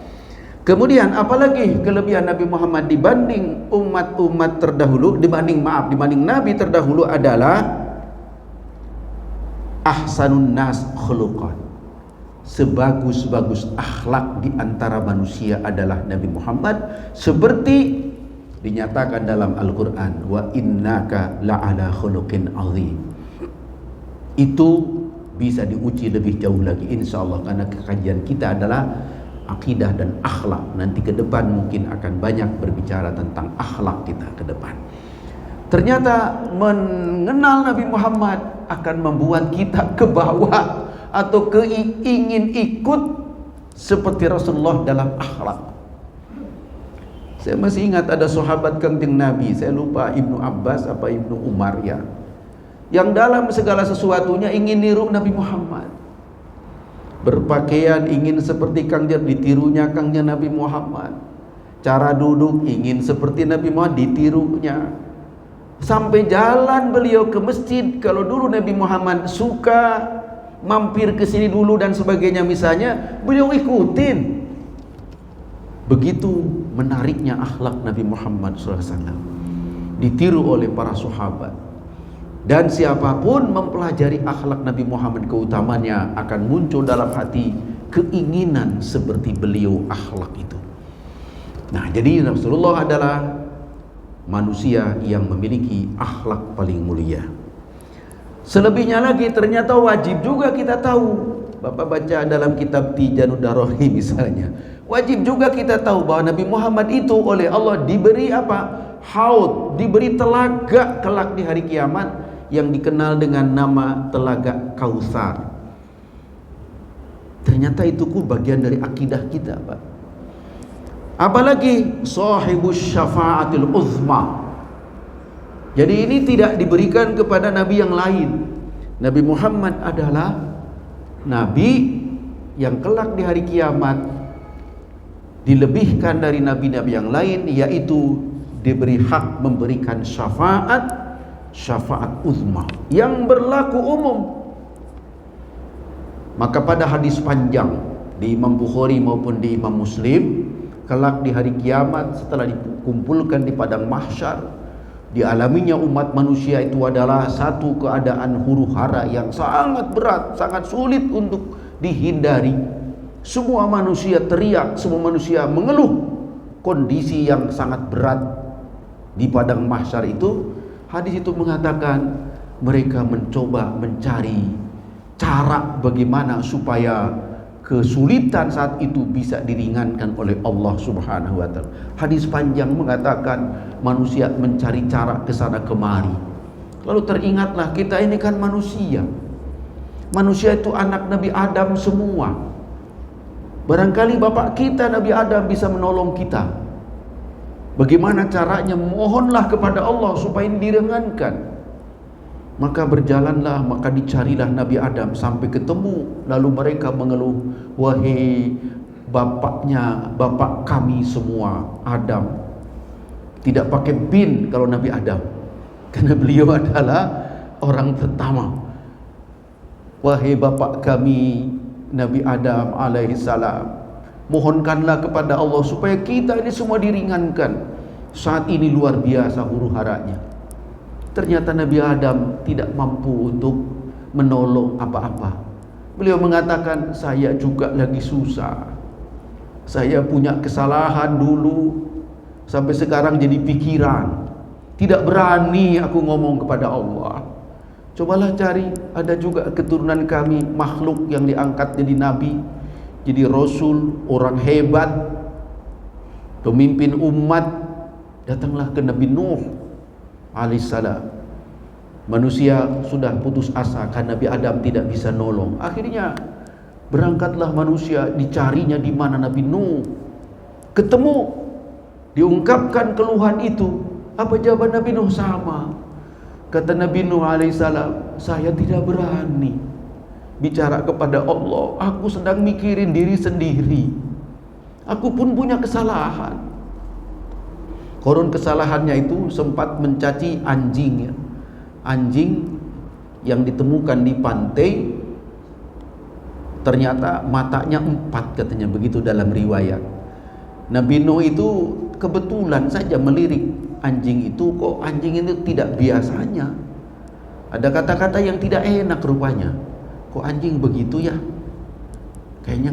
Kemudian apalagi kelebihan Nabi Muhammad dibanding umat-umat terdahulu, dibanding Nabi terdahulu adalah ahsanun nas khuluqan. Sebagus-bagus akhlak di antara manusia adalah Nabi Muhammad, seperti dinyatakan dalam Al-Quran, wa innaka la'ala khuluqin azim. Itu bisa diuji lebih jauh lagi insyaallah, karena kajian kita adalah akidah dan akhlak. Nanti ke depan mungkin akan banyak berbicara tentang akhlak kita ke depan. Ternyata mengenal Nabi Muhammad akan membuat kita ke bawah atau ingin ikut seperti Rasulullah dalam akhlak. Saya masih ingat ada sahabat Kanjeng Nabi, saya lupa Ibnu Abbas apa Ibnu Umar ya, yang dalam segala sesuatunya ingin niru Nabi Muhammad. Berpakaian ingin seperti ditirunya Kanjeng Nabi Muhammad. Cara duduk ingin seperti Nabi Muhammad, ditirunya. Sampai jalan beliau ke masjid, kalau dulu Nabi Muhammad suka mampir ke sini dulu dan sebagainya misalnya, beliau ikutin. Begitu menariknya akhlak Nabi Muhammad SAW, ditiru oleh para sahabat. Dan siapapun mempelajari akhlak Nabi Muhammad, keutamanya akan muncul dalam hati keinginan seperti beliau akhlak itu. Nah, jadi Rasulullah adalah manusia yang memiliki akhlak paling mulia. Selebihnya lagi ternyata wajib juga kita tahu. Bapak baca dalam kitab Tijanud Darohi misalnya, wajib juga kita tahu bahwa Nabi Muhammad itu oleh Allah diberi apa? Haud, diberi telaga kelak di hari kiamat yang dikenal dengan nama telaga Kautsar. Ternyata itu bagian dari akidah kita, Pak. Apalagi sahibus syafaatil uzma. Jadi ini tidak diberikan kepada nabi yang lain. Nabi Muhammad adalah nabi yang kelak di hari kiamat dilebihkan dari nabi-nabi yang lain, yaitu diberi hak memberikan syafaat uzma yang berlaku umum. Maka pada hadis panjang di Imam Bukhari maupun di Imam Muslim, kelak di hari kiamat setelah dikumpulkan di padang mahsyar, dialaminya umat manusia itu adalah satu keadaan huru-hara yang sangat berat, sangat sulit untuk dihindari. Semua manusia teriak, semua manusia mengeluh kondisi yang sangat berat di padang mahsyar itu. Hadis itu mengatakan mereka mencoba mencari cara bagaimana supaya kesulitan saat itu bisa diringankan oleh Allah Subhanahu wa taala. Hadis panjang mengatakan manusia mencari cara ke sana kemari. Lalu teringatlah kita ini kan manusia. Manusia itu anak Nabi Adam semua. Barangkali bapak kita Nabi Adam bisa menolong kita. Bagaimana caranya? Mohonlah kepada Allah supaya ini diringankan. Maka berjalanlah, maka dicarilah Nabi Adam sampai ketemu. Lalu mereka mengeluh, wahai bapak kami semua, Adam. Tidak pakai bin kalau Nabi Adam, karena beliau adalah orang pertama. Wahai bapak kami Nabi Adam alaihissalam, mohonkanlah kepada Allah supaya kita ini semua diringankan. Saat ini luar biasa huru-haranya. Ternyata Nabi Adam tidak mampu untuk menolong apa-apa. Beliau mengatakan, saya juga lagi susah. Saya punya kesalahan dulu, sampai sekarang jadi pikiran. Tidak berani aku ngomong kepada Allah. Cobalah cari, ada juga keturunan kami, makhluk yang diangkat jadi nabi, jadi rasul, orang hebat, pemimpin umat. Datanglah ke Nabi Nuh alaihissalam. Manusia sudah putus asa karena Nabi Adam tidak bisa nolong. Akhirnya berangkatlah manusia, dicarinya di mana Nabi Nuh. Ketemu, diungkapkan keluhan itu. Apa jawaban Nabi Nuh? Sama. Kata Nabi Nuh alaihissalam, saya tidak berani bicara kepada Allah. Aku sedang mikirin diri sendiri. Aku pun punya kesalahan. Koron kesalahannya itu sempat mencaci anjing, ya. Anjing yang ditemukan di pantai, ternyata matanya 4 katanya, begitu dalam riwayat. Nabi Nuh itu kebetulan saja melirik anjing itu, kok anjing itu tidak biasanya. Ada kata-kata yang tidak enak rupanya. Kok anjing begitu ya? Kayaknya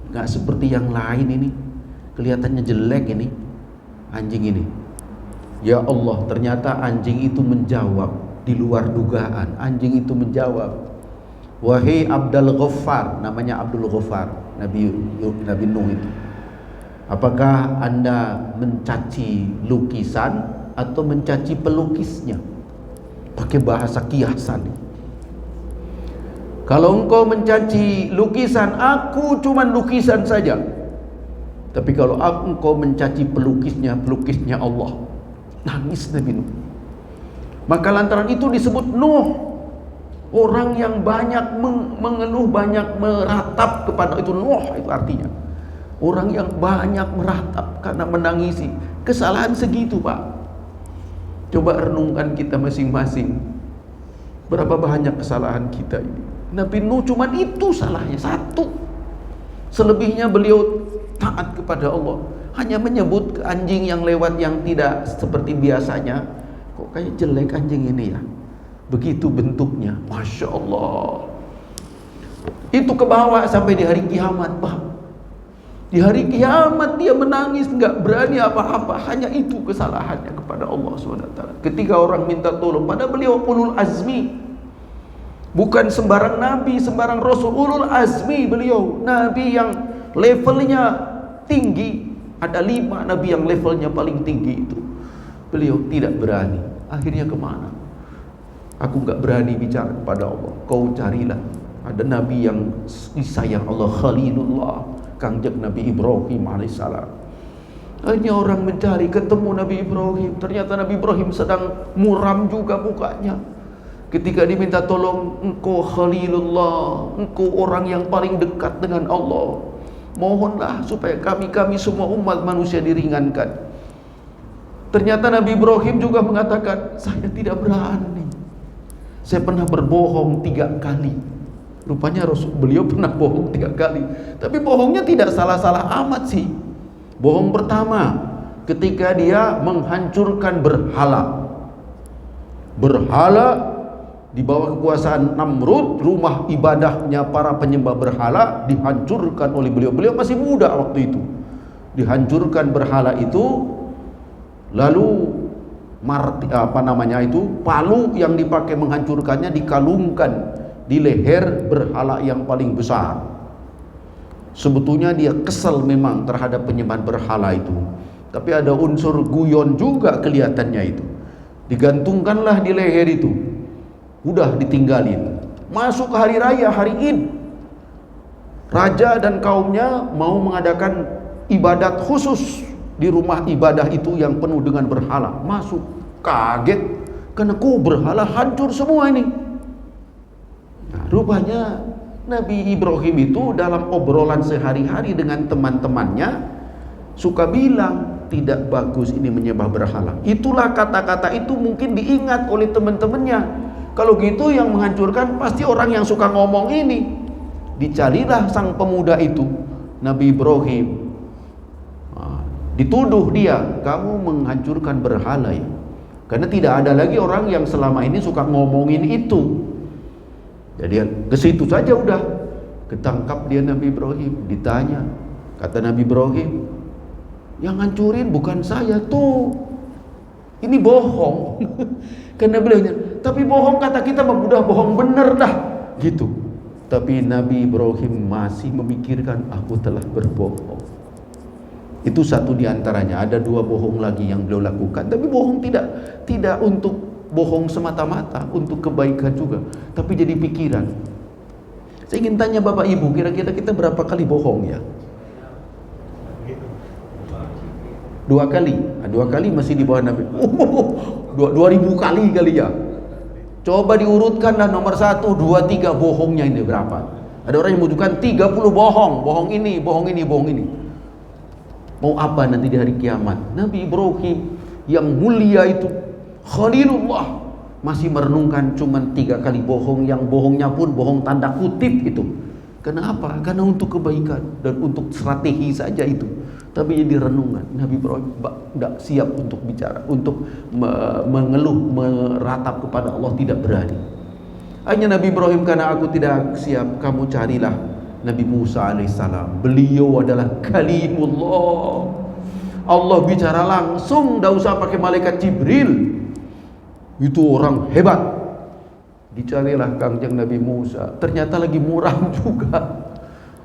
enggak seperti yang lain ini. Kelihatannya jelek ini anjing ini. Ya Allah, ternyata anjing itu menjawab di luar dugaan. Anjing itu menjawab, wahai Abdul Ghaffar, namanya Abdul Ghaffar, Nabi Nuh itu. Apakah Anda mencaci lukisan atau mencaci pelukisnya? Pakai bahasa kiasan. Kalau engkau mencaci lukisan, aku cuman lukisan saja. Tapi kalau engkau mencaci pelukisnya Allah. Nangis Nabi Nuh. Maka lantaran itu disebut Nuh, orang yang banyak mengeluh, banyak meratap kepada itu. Nuh itu artinya orang yang banyak meratap karena menangisi kesalahan segitu, Pak. Coba renungkan kita masing-masing, berapa banyak kesalahan kita ini. Nabi Nuh cuman itu salahnya, satu. Selebihnya beliau taat kepada Allah. Hanya menyebut anjing yang lewat yang tidak seperti biasanya, kok kayak jelek anjing ini ya, begitu bentuknya, Masya Allah. Itu kebawa sampai di hari kiamat, Pak. Di hari kiamat dia menangis, nggak berani apa-apa. Hanya itu kesalahannya kepada Allah SWT. Ketika orang minta tolong pada beliau, ulul azmi, bukan sembarang nabi, sembarang rasul. Ulul azmi beliau, nabi yang levelnya tinggi. Ada 5 nabi yang levelnya paling tinggi itu. Beliau tidak berani. Akhirnya kemana? Aku nggak berani bicara kepada Allah. Kau carilah. Ada nabi yang disayang Allah, Khalilullah, Kangjeng Nabi Ibrahim alaihissalam. Akhirnya orang mencari, ketemu Nabi Ibrahim. Ternyata Nabi Ibrahim sedang muram juga mukanya. Ketika diminta tolong, engkau Khalilullah, engkau orang yang paling dekat dengan Allah, mohonlah supaya kami semua umat manusia diringankan. Ternyata Nabi Ibrahim juga mengatakan, saya tidak berani. Saya pernah berbohong 3 kali. Rupanya beliau pernah bohong 3 kali. Tapi bohongnya tidak salah-salah amat sih. Bohong pertama, ketika dia menghancurkan berhala. Berhala di bawah kekuasaan Namrud, rumah ibadahnya para penyembah berhala dihancurkan oleh beliau. Beliau masih muda waktu itu. Dihancurkan berhala itu, lalu palu yang dipakai menghancurkannya dikalungkan di leher berhala yang paling besar. Sebetulnya dia kesal memang terhadap penyembahan berhala itu, tapi ada unsur guyon juga kelihatannya itu. Digantungkanlah di leher itu. Udah ditinggalin. Masuk hari raya, hari Id, raja dan kaumnya mau mengadakan ibadat khusus di rumah ibadah itu yang penuh dengan berhala. Masuk, kaget karena berhala hancur semua ini. Nah, rupanya Nabi Ibrahim itu dalam obrolan sehari-hari dengan teman-temannya suka bilang, tidak bagus ini menyembah berhala. Itulah kata-kata itu mungkin diingat oleh teman-temannya. Kalau gitu yang menghancurkan pasti orang yang suka ngomong ini. Dicarilah sang pemuda itu, Nabi Ibrahim. Dituduh dia, kamu menghancurkan berhala ya. Karena tidak ada lagi orang yang selama ini suka ngomongin itu. Jadi ke situ saja udah. Ketangkap dia Nabi Ibrahim, ditanya. Kata Nabi Ibrahim, yang hancurin bukan saya tuh, ini bohong. Karena beliaunya, tapi bohong kata kita udah bohong bener dah gitu. Tapi Nabi Ibrahim masih memikirkan, aku telah berbohong. Itu satu diantaranya. Ada 2 bohong lagi yang beliau lakukan. Tapi bohong tidak untuk bohong semata-mata, untuk kebaikan juga, tapi jadi pikiran. Saya ingin tanya Bapak Ibu, kira-kira kita berapa kali bohong ya? 2 kali. 2 kali masih di bawah Nabi. 2000 kali ya. Coba diurutkanlah nomor 1, 2, 3 bohongnya ini berapa? Ada orang yang membutuhkan 30 bohong. Bohong ini, bohong ini, bohong ini. Mau apa nanti di hari kiamat? Nabi Ibrahim yang mulia itu, Khalilullah, masih merenungkan cuma 3 kali bohong, yang bohongnya pun bohong tanda kutip itu. Kenapa? Karena untuk kebaikan dan untuk strategi saja itu. Tapi jadi renungan. Nabi Ibrahim tidak siap untuk bicara, untuk mengeluh, meratap kepada Allah, tidak berani. Hanya Nabi Ibrahim, karena aku tidak siap, kamu carilah Nabi Musa alaihissalam. Beliau adalah kalimullah. Allah bicara langsung, tidak usah pakai malaikat Jibril. Itu orang hebat. Dicarilah Kangjeng Nabi Musa. Ternyata lagi muram juga.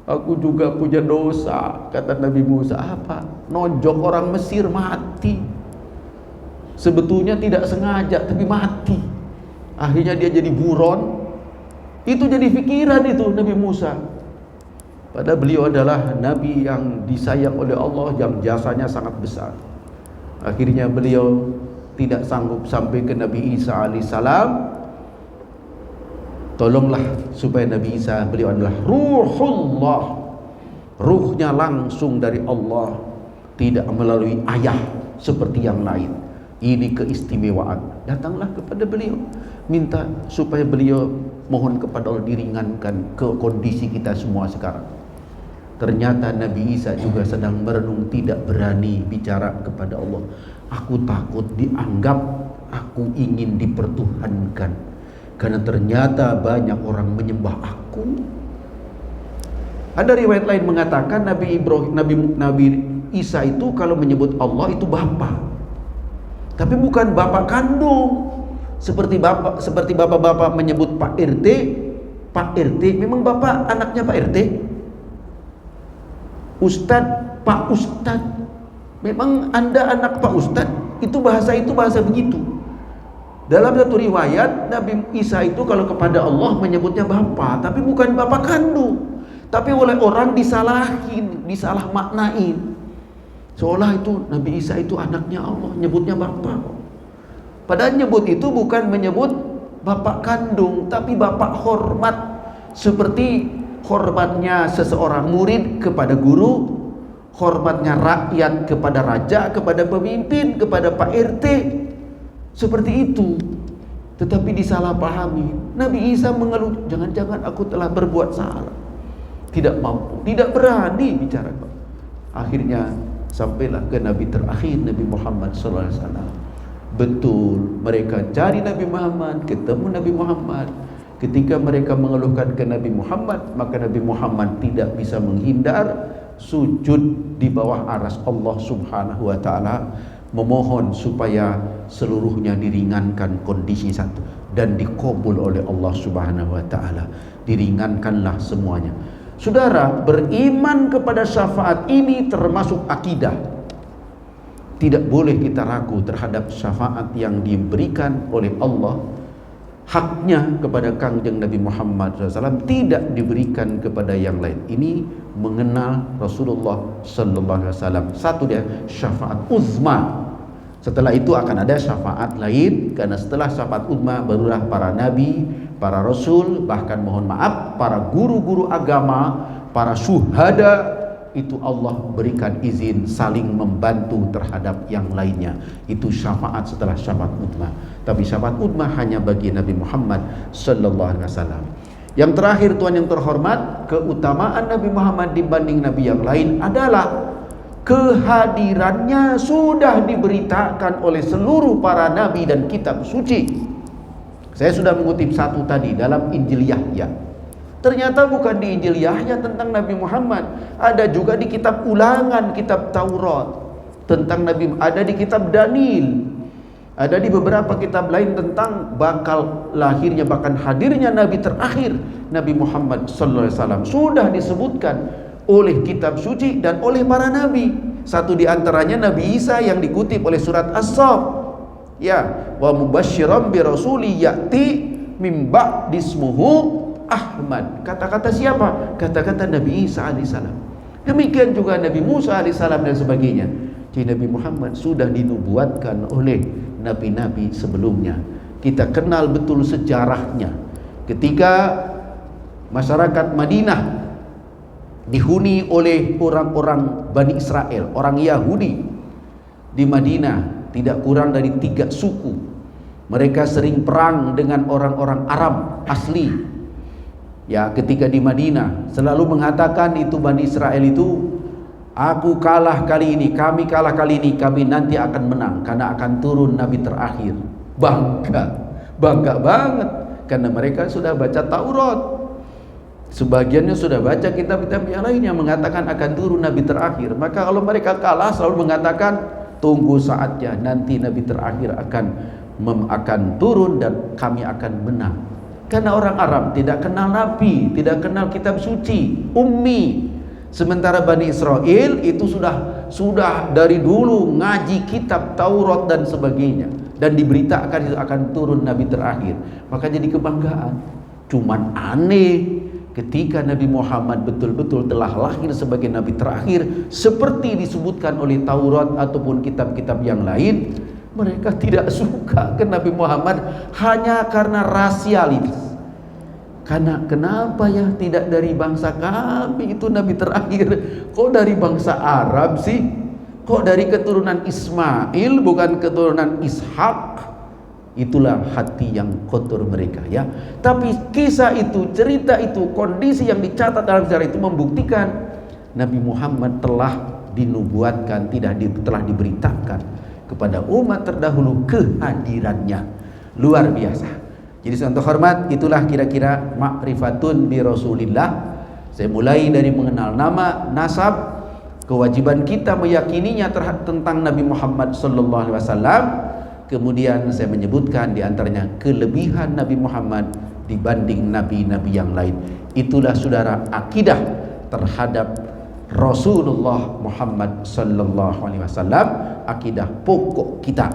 Aku juga punya dosa, kata Nabi Musa. Apa? Nonjok orang Mesir, mati. Sebetulnya tidak sengaja, tapi mati. Akhirnya dia jadi buron. Itu jadi pikiran itu Nabi Musa. Padahal beliau adalah Nabi yang disayang oleh Allah, yang jasanya sangat besar. Akhirnya beliau tidak sanggup sampai ke Nabi Isa alaihissalam. Tolonglah supaya Nabi Isa, beliau adalah Ruhullah, ruhnya langsung dari Allah, tidak melalui ayah seperti yang lain. Ini keistimewaan. Datanglah kepada beliau, minta supaya beliau, mohon kepada Allah diringankan ke kondisi kita semua sekarang. Ternyata Nabi Isa juga sedang merenung, tidak berani bicara kepada Allah. Aku takut dianggap aku ingin dipertuhankan, karena ternyata banyak orang menyembah aku. Ada riwayat lain mengatakan Nabi Isa itu kalau menyebut Allah itu Bapa, tapi bukan Bapak kandung. Seperti bapak-bapak menyebut Pak RT. Pak RT memang Bapak anaknya Pak RT. Ustadz, Pak Ustadz, memang Anda anak Pak Ustadz. Itu bahasa begitu. Dalam satu riwayat, Nabi Isa itu kalau kepada Allah menyebutnya Bapa, tapi bukan Bapak kandung. Tapi oleh orang disalahin, disalah maknain. Seolah itu Nabi Isa itu anaknya Allah, nyebutnya Bapa. Padahal nyebut itu bukan menyebut Bapak kandung, tapi Bapak hormat. Seperti hormatnya seseorang murid kepada guru, hormatnya rakyat kepada raja, kepada pemimpin, kepada Pak RT. Seperti itu. Tetapi disalahpahami. Nabi Isa mengeluh, jangan-jangan aku telah berbuat salah, tidak mampu, tidak berani bicara. Akhirnya sampailah ke Nabi terakhir, Nabi Muhammad SAW. Betul, mereka cari Nabi Muhammad, ketemu Nabi Muhammad. Ketika mereka mengeluhkan ke Nabi Muhammad, maka Nabi Muhammad tidak bisa menghindar, sujud di bawah aras Allah Subhanahu wa ta'ala, memohon supaya seluruhnya diringankan kondisi satu, dan dikabul oleh Allah Subhanahu wa ta'ala. Diringankanlah semuanya. Saudara, beriman kepada syafaat ini termasuk akidah. Tidak boleh kita ragu terhadap syafaat yang diberikan oleh Allah. Haknya kepada Kangjeng Nabi Muhammad SAW tidak diberikan kepada yang lain. Ini mengenal Rasulullah sallallahu alaihi wasallam. Satu dia syafaat uzma. Setelah itu akan ada syafaat lain, karena setelah syafaat uzma barulah para nabi, para rasul, bahkan mohon maaf para guru-guru agama, para syuhada, itu Allah berikan izin saling membantu terhadap yang lainnya. Itu syafaat setelah syafaat uzma. Tapi syafaat uzma hanya bagi Nabi Muhammad sallallahu alaihi wasallam. Yang terakhir, Tuhan yang terhormat, keutamaan Nabi Muhammad dibanding nabi yang lain adalah kehadirannya sudah diberitakan oleh seluruh para nabi dan kitab suci. Saya sudah mengutip satu tadi dalam Injil Yahya. Ternyata bukan di Injil Yahya tentang Nabi Muhammad, ada juga di kitab Ulangan, kitab Taurat tentang Nabi, ada di kitab Daniel, ada di beberapa kitab lain tentang bakal lahirnya, bahkan hadirnya Nabi terakhir Nabi Muhammad sallallahu alaihi wasallam sudah disebutkan oleh kitab suci dan oleh para nabi. Satu di antaranya Nabi Isa yang dikutip oleh surat As-Saff. Ya, wa mubasysyiran bi rasuli ya'ti mim ba'di ismuhu Ahmad. Kata-kata siapa? Kata-kata Nabi Isa alaihissalam. Demikian juga Nabi Musa alaihissalam dan sebagainya. Jadi Nabi Muhammad sudah dinubuatkan oleh nabi-nabi sebelumnya. Kita kenal betul sejarahnya. Ketika masyarakat Madinah dihuni oleh orang-orang Bani Israel, orang Yahudi di Madinah, tidak kurang dari 3 suku. Mereka sering perang dengan orang-orang Arab asli. Ya, ketika di Madinah selalu mengatakan itu Bani Israel itu, aku kalah kali ini, kami kalah kali ini, kami nanti akan menang karena akan turun Nabi terakhir. Bangga banget karena mereka sudah baca Taurat. Sebagiannya sudah baca kitab-kitab yang lain yang mengatakan akan turun Nabi terakhir. Maka kalau mereka kalah selalu mengatakan tunggu saatnya, nanti Nabi terakhir akan turun dan kami akan menang. Karena orang Arab tidak kenal Nabi, tidak kenal kitab suci, ummi. Sementara Bani Israel itu sudah dari dulu ngaji kitab Taurat dan sebagainya, dan diberitakan itu akan turun Nabi terakhir. Maka jadi kebanggaan. Cuman aneh ketika Nabi Muhammad betul-betul telah lahir sebagai Nabi terakhir seperti disebutkan oleh Taurat ataupun kitab-kitab yang lain, mereka tidak suka ke Nabi Muhammad hanya karena rasialis. Karena kenapa ya tidak dari bangsa kami itu Nabi terakhir? Kok dari bangsa Arab sih? Kok dari keturunan Ismail bukan keturunan Ishak? Itulah hati yang kotor mereka, ya. Tapi kisah itu, cerita itu, kondisi yang dicatat dalam sejarah itu membuktikan Nabi Muhammad telah dinubuatkan, telah diberitakan kepada umat terdahulu kehadirannya. Luar biasa. Jadi untuk hormat, itulah kira-kira ma'rifatun bi Rasulillah. Saya mulai dari mengenal nama, nasab, kewajiban kita meyakininya tentang Nabi Muhammad sallallahu alaihi wasallam. Kemudian saya menyebutkan di antaranya kelebihan Nabi Muhammad dibanding nabi-nabi yang lain. Itulah saudara akidah terhadap Rasulullah Muhammad sallallahu alaihi wasallam, akidah pokok kita.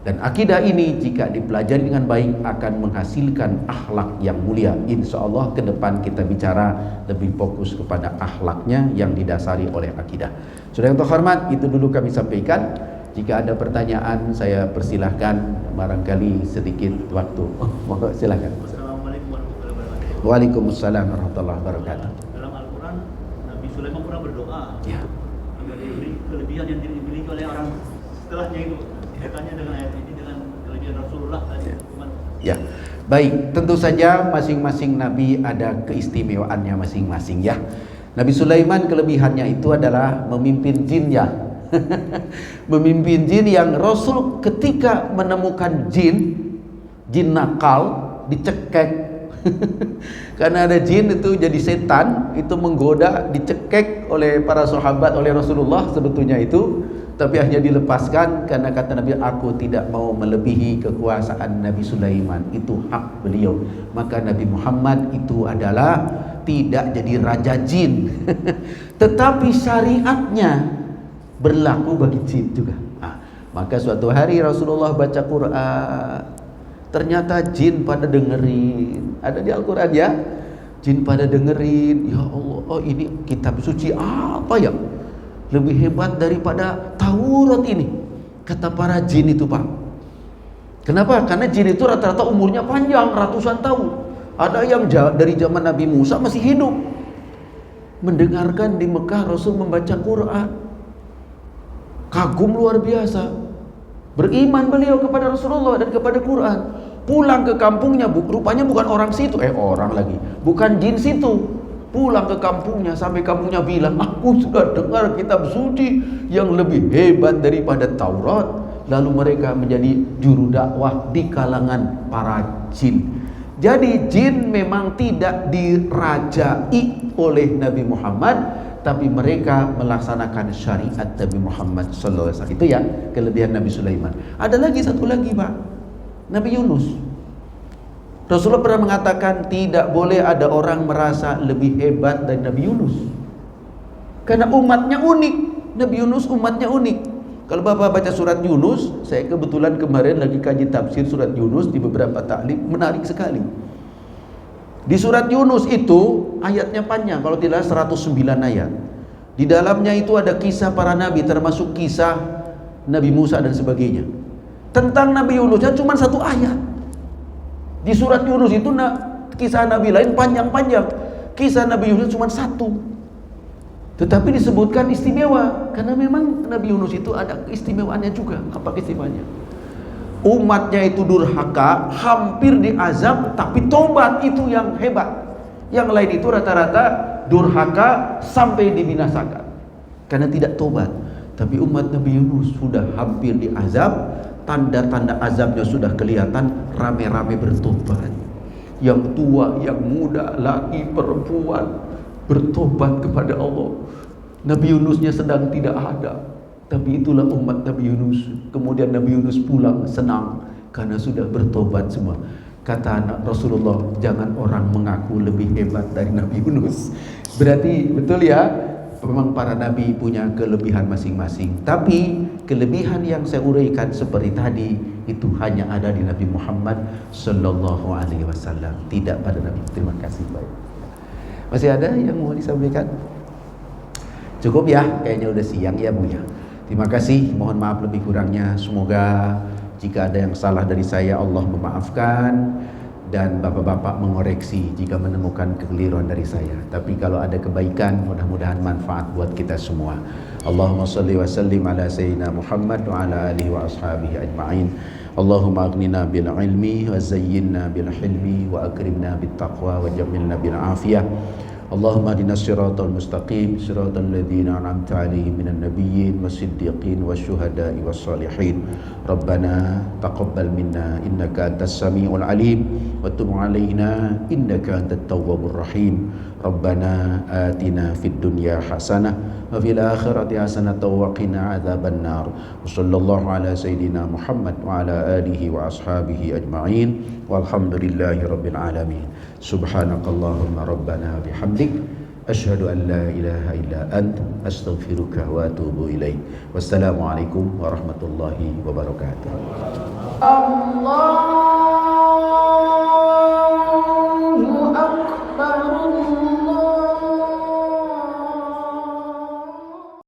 Dan akidah ini jika dipelajari dengan baik akan menghasilkan akhlak yang mulia. Insyaallah ke depan kita bicara lebih fokus kepada akhlaknya yang didasari oleh akidah. Saudara yang terhormat, itu dulu kami sampaikan. Jika ada pertanyaan saya persilahkan, barangkali sedikit waktu. Monggo silakan. Assalamualaikum warahmatullahi wabarakatuh. Waalaikumsalam warahmatullahi wabarakatuh. Dalam Al-Quran, Nabi Sulaiman pernah berdoa Ya. agar diberi kelebihan yang dimiliki oleh orang setelahnya itu. Kaitannya dengan ayat ini dengan kelebihan Rasulullah tadi. Ya. Baik, tentu saja masing-masing nabi ada keistimewaannya masing-masing, ya. Nabi Sulaiman kelebihannya itu adalah memimpin jin, ya. Memimpin jin yang Rasul ketika menemukan jin nakal dicekek. Karena ada jin itu jadi setan, itu menggoda, dicekek oleh para sahabat, oleh Rasulullah sebetulnya itu, tapi hanya dilepaskan karena kata Nabi, aku tidak mau melebihi kekuasaan Nabi Sulaiman, itu hak beliau. Maka Nabi Muhammad itu adalah tidak jadi raja jin. Tetapi syariatnya berlaku bagi jin juga. Maka suatu hari Rasulullah baca Quran, ternyata jin pada dengerin. Ada di Al-Quran, ya. Jin pada dengerin. Ya Allah, oh ini kitab suci apa ya? Lebih hebat daripada Taurat ini, kata para jin itu, Pak. Kenapa? Karena jin itu rata-rata umurnya panjang, ratusan tahun. Ada yang dari zaman Nabi Musa masih hidup, mendengarkan di Mekah Rasul membaca Quran. Kagum luar biasa. Beriman beliau kepada Rasulullah dan kepada Quran. Pulang ke kampungnya, rupanya bukan orang situ, orang lagi, bukan jin situ. Pulang ke kampungnya, sampai kampungnya bilang, aku sudah dengar kitab suci yang lebih hebat daripada Taurat. Lalu mereka menjadi juru dakwah di kalangan para jin. Jadi jin memang tidak dirajai oleh Nabi Muhammad, tapi mereka melaksanakan syariat Nabi Muhammad sallallahu alaihi wasallam. Itu ya kelebihan Nabi Sulaiman. Ada lagi satu lagi, Pak. Nabi Yunus. Rasulullah pernah mengatakan tidak boleh ada orang merasa lebih hebat dari Nabi Yunus. Karena umatnya unik. Nabi Yunus umatnya unik. Kalau Bapak baca surat Yunus, saya kebetulan kemarin lagi kaji tafsir surat Yunus di beberapa taklim, menarik sekali. Di surat Yunus itu ayatnya panjang, kalau tidak 109 ayat. Di dalamnya itu ada kisah para nabi, termasuk kisah Nabi Musa dan sebagainya. Tentang Nabi Yunusnya cuma satu ayat. Di surat Yunus itu kisah nabi lain panjang-panjang. Kisah Nabi Yunus cuma satu. Tetapi disebutkan istimewa, karena memang Nabi Yunus itu ada keistimewaannya juga. Apa keistimewaannya? Umatnya itu durhaka, hampir diazab, tapi tobat itu yang hebat. Yang lain itu rata-rata durhaka sampai dibinasakan karena tidak tobat. Tapi umat Nabi Yunus sudah hampir diazab, tanda-tanda azabnya sudah kelihatan, rame-rame bertobat. Yang tua, yang muda, laki, perempuan bertobat kepada Allah. Nabi Yunusnya sedang tidak ada, tapi itulah umat Nabi Yunus. Kemudian Nabi Yunus pulang senang karena sudah bertobat semua. Kata anak Rasulullah, jangan orang mengaku lebih hebat dari Nabi Yunus. Berarti betul ya, memang para nabi punya kelebihan masing-masing. Tapi kelebihan yang saya uraikan seperti tadi itu hanya ada di Nabi Muhammad sallallahu alaihi wasallam, tidak pada Nabi. Terima kasih. Baik. Masih ada yang mau disampaikan? Cukup ya, kayaknya udah siang ya Bu ya. Terima kasih, mohon maaf lebih kurangnya. Semoga jika ada yang salah dari saya Allah memaafkan, dan bapak-bapak mengoreksi jika menemukan kekeliruan dari saya. Tapi kalau ada kebaikan, mudah-mudahan manfaat buat kita semua. Allahumma salli wa sallim ala sayyidina Muhammad wa ala alihi wa ashabihi ajma'in. Allahumma aghnina bil ilmi wa zayyinna bil hilmi wa akrimna bit taqwa wa jamilna bil afiyah. Allahumma hdina siratal mustaqim, siratal ladzina an'amta 'alaihim minan nabiyyin wasiddiqin wasyuhada'i wassalihin. Rabbana taqabbal minna innaka antas samiul alim wa tub 'alaina innaka antat tawwabur rahim. Rabbana atina fid dunya hasanah wa fil akhirati hasanah wa qina adzabannar. Wa sallallahu ala sayidina Muhammad wa ala alihi wa ashabihi ajma'in. Walhamdulillahi rabbil alamin. Subhanakallahumma rabbana bihamdik asyhadu an la ilaha illa ant astaghfiruka wa atubu ilaik. Wassalamualaikum warahmatullahi wabarakatuh. Allah